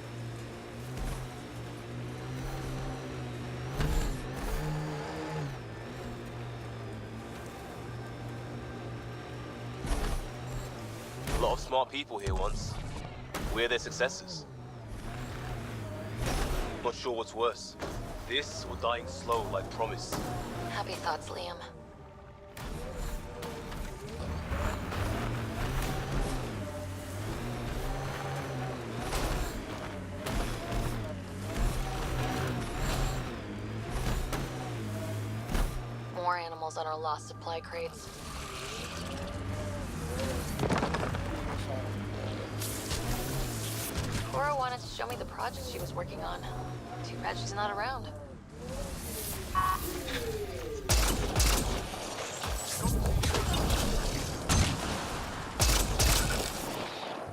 A lot of smart people here once. We're their successors. Not sure what's worse. This or dying slow like promise. Happy thoughts, Liam. More animals on our lost supply crates. Cora wanted to show me the project she was working on. Too bad she's not around.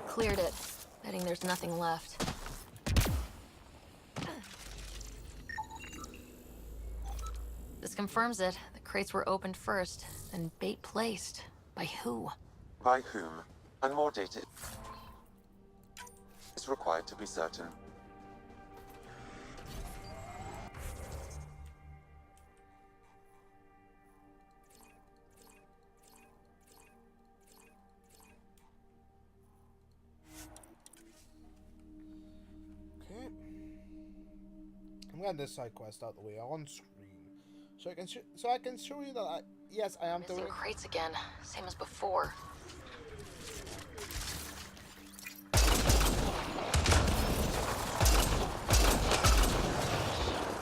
Cleared it. Betting there's nothing left. This confirms it. The crates were opened first, then bait placed. By who? By whom? And more data is required to be certain. Okay. I'm getting this side quest out the way on screen, so I can show you that yes, I am Missing doing crates again, same as before.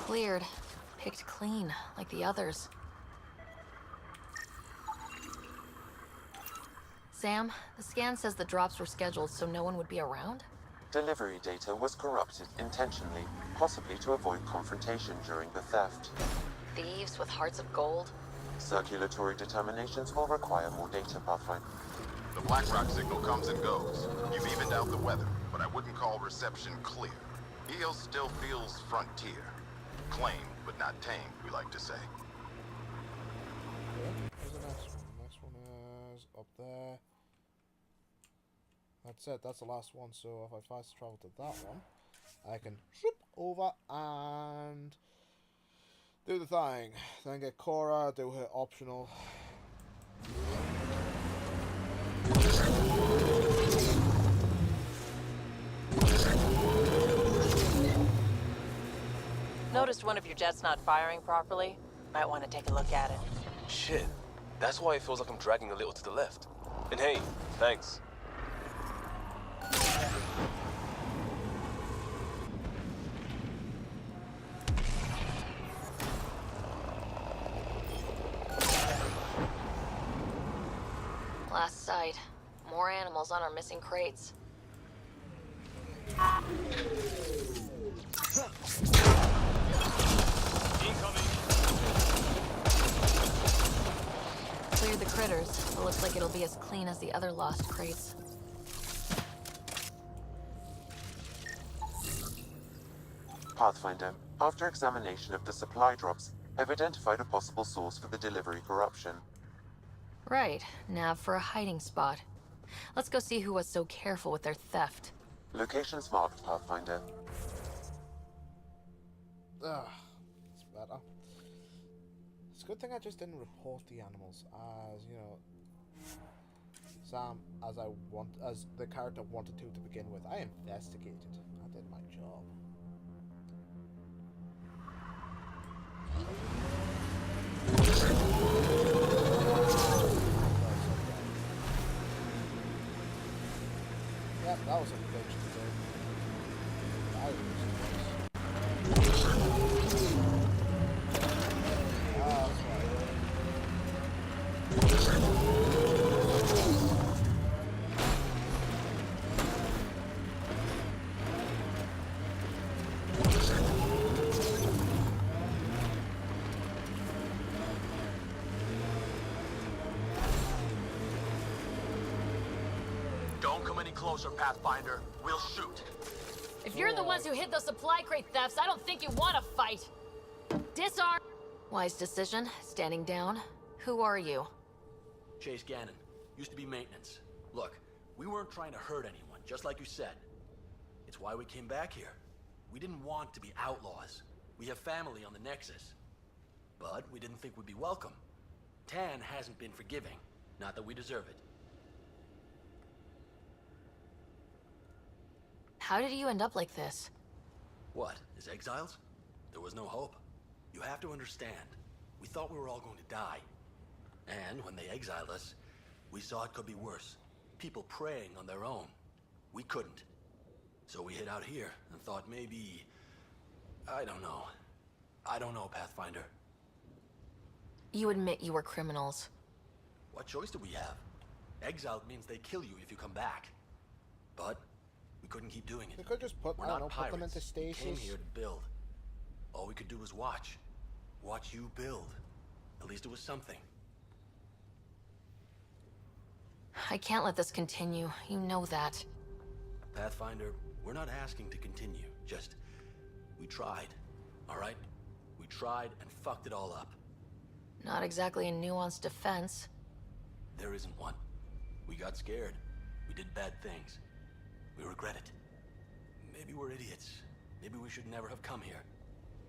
Cleared. Picked clean, like the others. Sam, the scan says the drops were scheduled so no one would be around? Delivery data was corrupted intentionally, possibly to avoid confrontation during the theft. Thieves with hearts of gold? Circulatory determinations will require more data, Pathfinder. The Black Rock signal comes and goes. You've evened out the weather, but I wouldn't call reception clear. EO still feels frontier. Claim, but not tame, we like to say. Where's the next one? The next one is up there. That's it, that's the last one, so if I fast travel to that one, I can swoop over and do the thing. Then get Cora, do her optional. Noticed one of your jets not firing properly. Might want to take a look at it. Shit. That's why it feels like I'm dragging a little to the left. And hey, thanks. Last sight. More animals on our missing crates. Cleared the critters, but looks like it'll be as clean as the other lost crates. Pathfinder, after examination of the supply drops, I've identified a possible source for the delivery corruption. Right, nav for a hiding spot. Let's go see who was so careful with their theft. Locations marked, Pathfinder. It's better. It's a good thing I just didn't report the animals, as you know, Sam, as the character wanted to begin with. I investigated. I did my job. Yep, that was a bitch to do. Don't come any closer, Pathfinder. We'll shoot. If you're the ones who hid those supply crate thefts, I don't think you want to fight. Disarm. Wise decision. Standing down. Who are you? Chase Gannon. Used to be maintenance. Look, we weren't trying to hurt anyone, just like you said. It's why we came back here. We didn't want to be outlaws. We have family on the Nexus. But we didn't think we'd be welcome. Tan hasn't been forgiving. Not that we deserve it. How did you end up like this? What, as exiles? There was no hope. You have to understand, we thought we were all going to die. And when they exiled us, we saw it could be worse. People preying on their own. We couldn't. So we hid out here and thought maybe... I don't know. I don't know, Pathfinder. You admit you were criminals. What choice do we have? Exiled means they kill you if you come back. But we couldn't keep doing it. They could just put, We're I don't not know, put them pirates. into stasis. We came here to build. All we could do was watch. Watch you build. At least it was something. I can't let this continue. You know that. Pathfinder, we're not asking to continue. Just, we tried. All right? We tried and fucked it all up. Not exactly a nuanced defense. There isn't one. We got scared. We did bad things. We regret it. Maybe we're idiots. Maybe we should never have come here.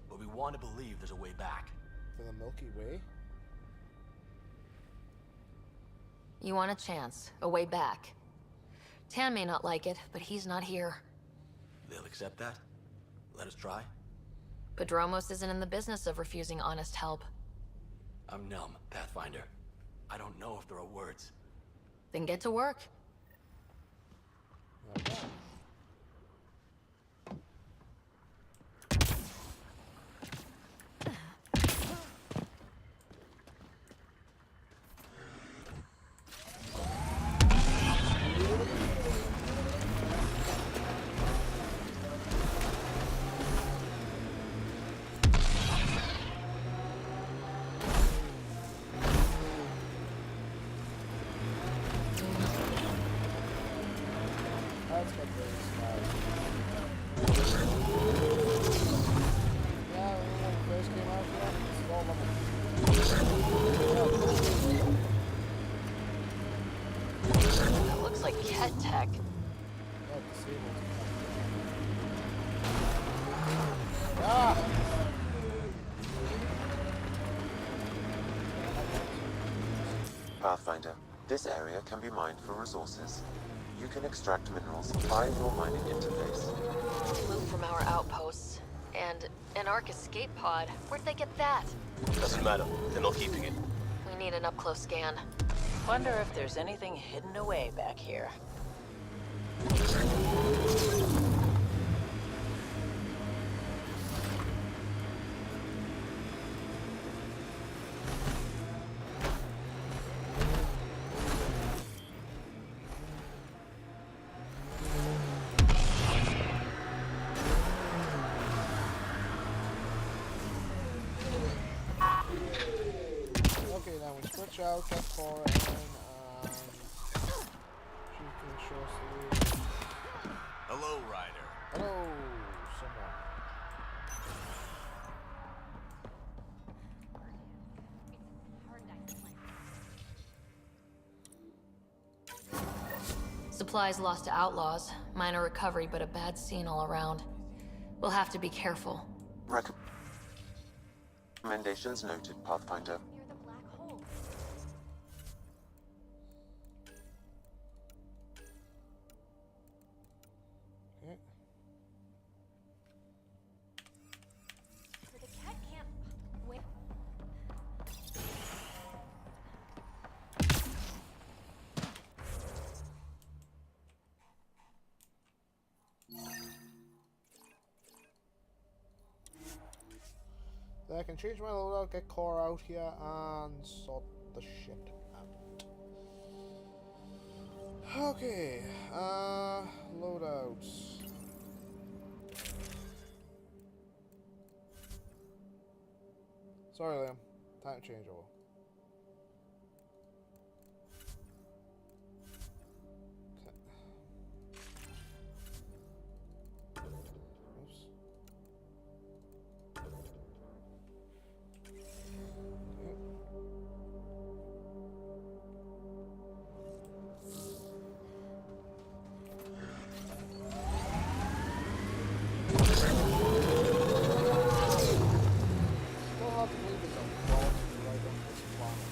But we want to believe there's a way back. For the Milky Way? You want a chance, a way back. Tan may not like it, but he's not here. They'll accept that? Let us try? Padromos isn't in the business of refusing honest help. I'm numb, Pathfinder. I don't know if there are words. Then get to work. Okay. That's got those yeah, when it first came out, yeah, this is all level. That looks like Ket tech. Yeah, disabled. Ah! Pathfinder, this area can be mined for resources. You can extract minerals via your mining interface. Loot from our outposts. And an Ark escape pod. Where'd they get that? Doesn't matter. They're not keeping it. We need an up-close scan. Wonder if there's anything hidden away back here. Okay, now we switch out that core and she can show us the way. Hello, Ryder. Hello, someone. Supplies lost to outlaws. Minor recovery, but a bad scene all around. We'll have to be careful. Recommendations noted, Pathfinder. Okay. The cat can't wait. Then I can change my loadout, get core out here, and sort the shit out. Okay, loadouts. Sorry, Liam. Time to change over. Oops. Still hard to believe it's a quality right on this planet.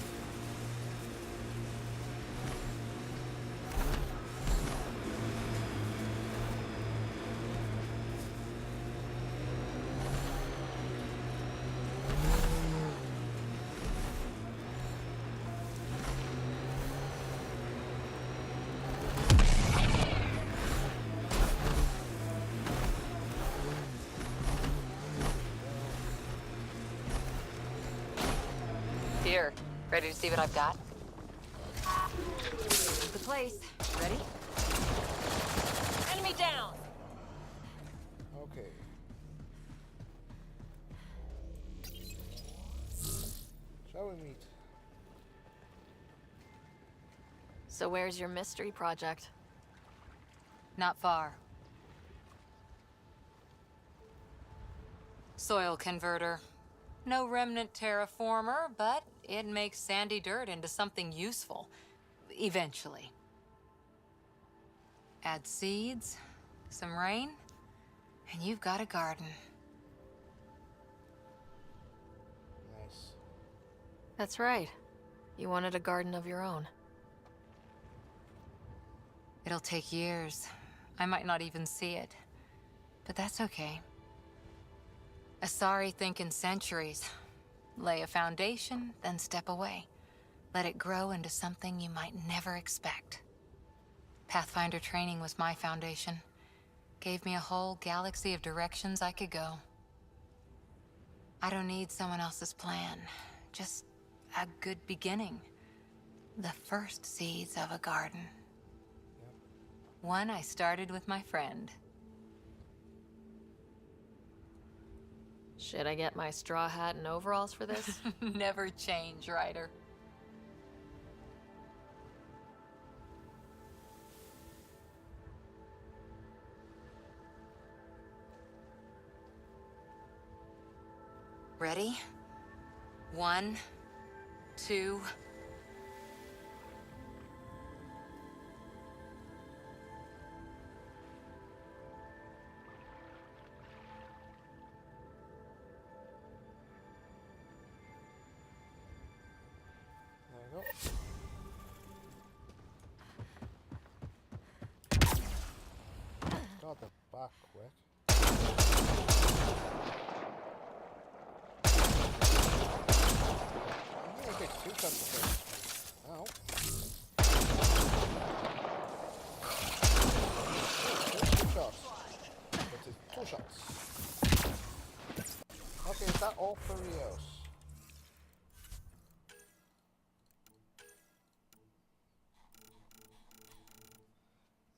Here, ready to see what I've got? The place. Ready? Enemy down! Okay. Shall we meet? So where's your mystery project? Not far. Soil converter. No remnant terraformer, but it makes sandy dirt into something useful. Eventually. Add seeds, some rain, and you've got a garden. Nice. That's right. You wanted a garden of your own. It'll take years. I might not even see it. But that's okay. Asari think in centuries. Lay a foundation, then step away. Let it grow into something you might never expect. Pathfinder training was my foundation. Gave me a whole galaxy of directions I could go. I don't need someone else's plan. Just a good beginning. The first seeds of a garden. One I started with my friend. Should I get my straw hat and overalls for this? Never change, Ryder. Ready? 1, 2... There you go. God, they're back quick. I'm gonna take 2 shots of this. Ow. 2 shots. That is 2 shots. Okay, is that all for Rios?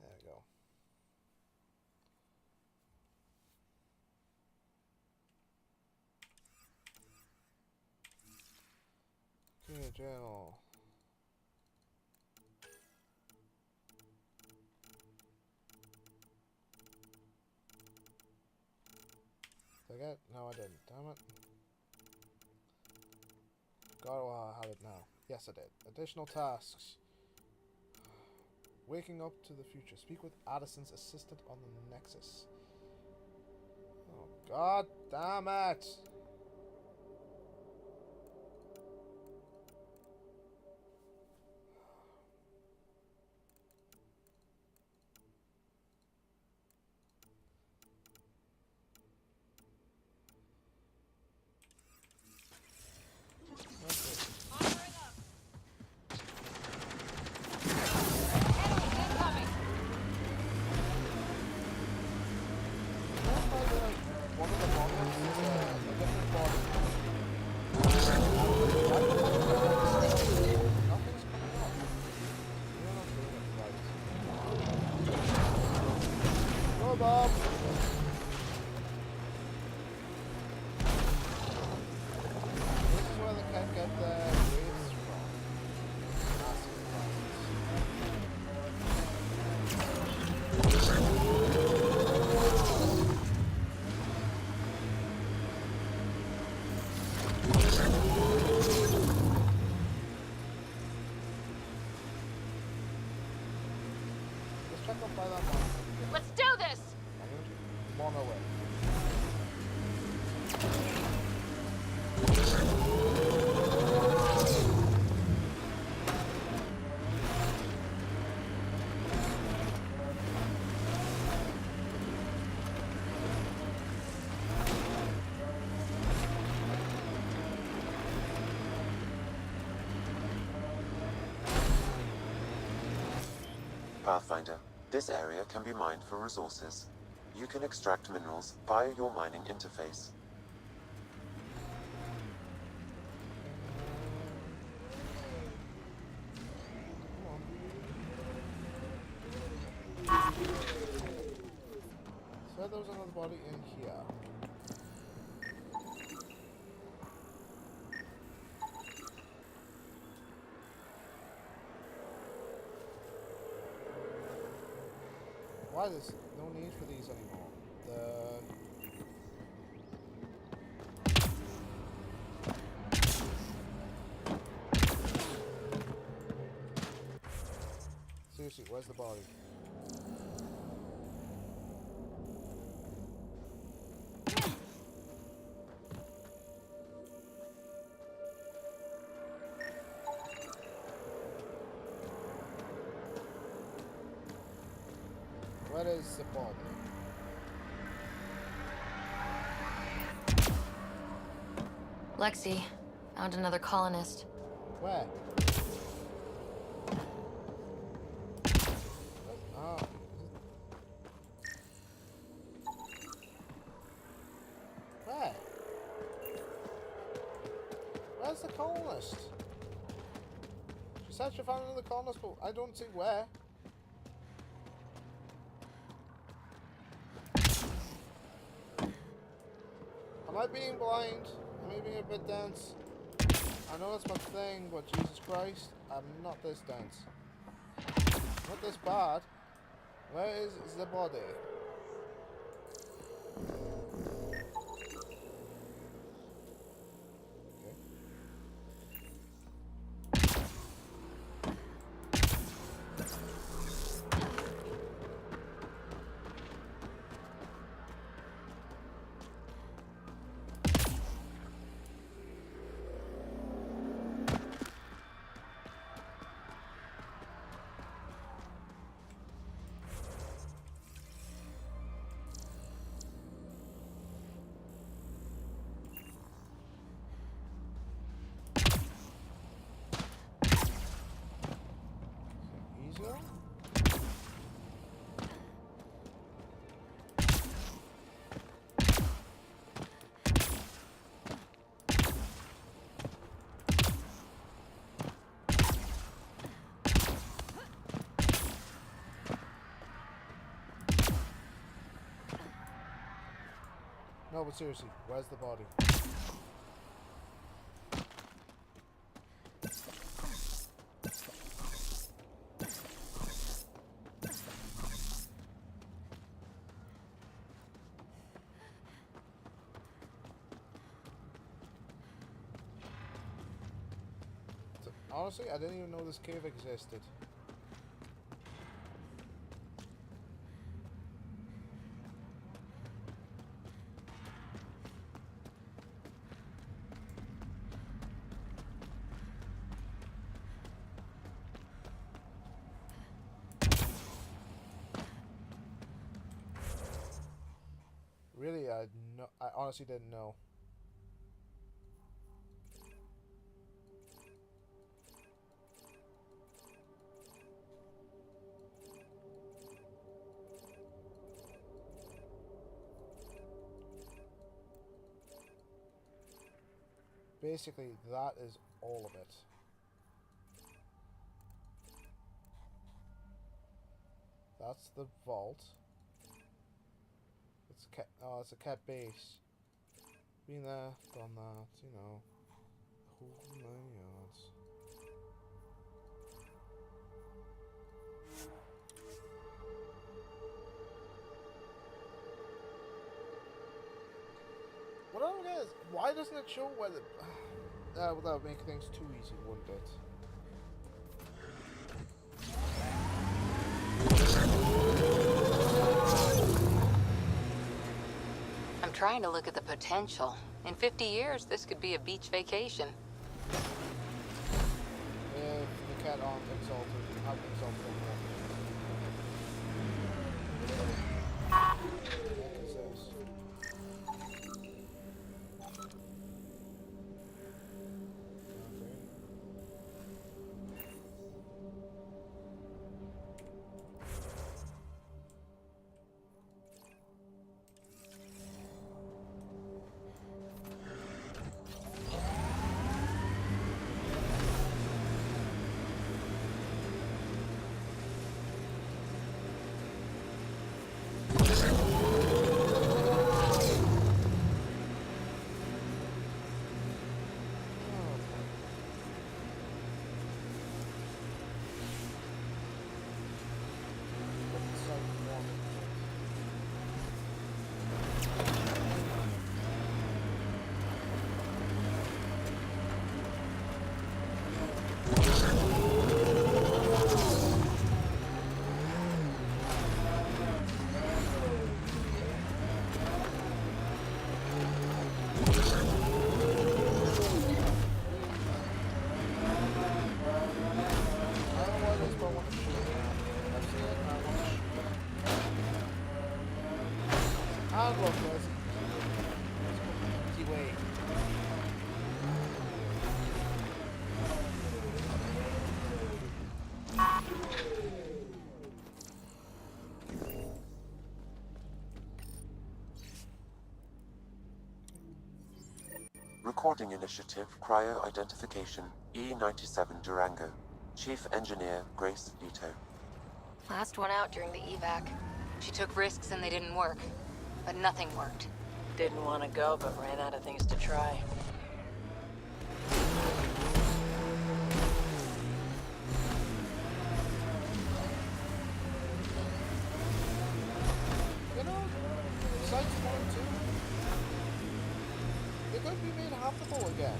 There we go. Okay, journal. Did I get it? No, I didn't. Damn it. God, well, I have it now. Yes, I did. Additional tasks. Waking up to the future. Speak with Addison's assistant on the Nexus. Oh, God damn it! Bob! This is where they can get the waves from. Let's check up by that one. Let's do this! I'm on my way. Pathfinder, this area can be mined for resources. You can extract minerals via your mining interface. So there was another body in here. Why there's no need for these anymore? seriously, where's the body? Where is the body? Lexi, found another colonist. Where? Oh. Where? Where's the colonist? She said she found another colonist, but I don't see where. Am I being blind? Am I being a bit dense? I know that's my thing, but Jesus Christ, I'm not this dense. Not this bad. Where is the body? No, but seriously, where's the body? Honestly, I didn't even know this cave existed. Really, I honestly didn't know. Basically, that is all of it. That's the vault. It's a cat. Oh, it's a cat base. Been there, done that. You know, the whole 9 yards. What I don't get is, why doesn't it show where the... well, that would make things too easy, wouldn't it? I'm trying to look at the potential. In 50 years, this could be a beach vacation. If the cat aren't insulted, I'm insulted on that. What the heck is this? hard look, guys. Keyway. Recording Initiative Cryo Identification E97 Durango. Chief Engineer Grace Vito. Last one out during the evac. She took risks and they didn't work. But nothing worked. Didn't want to go, but ran out of things to try. You know, besides 1 and 2, they could be made habitable again.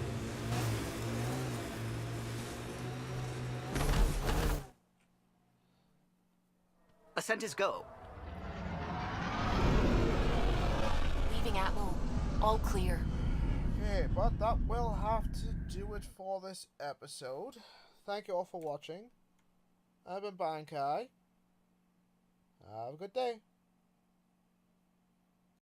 Ascent is go. Leaving Atmo. All clear. Okay, but that will have to do it for this episode. Thank you all for watching. I've been Bankai. Have a good day.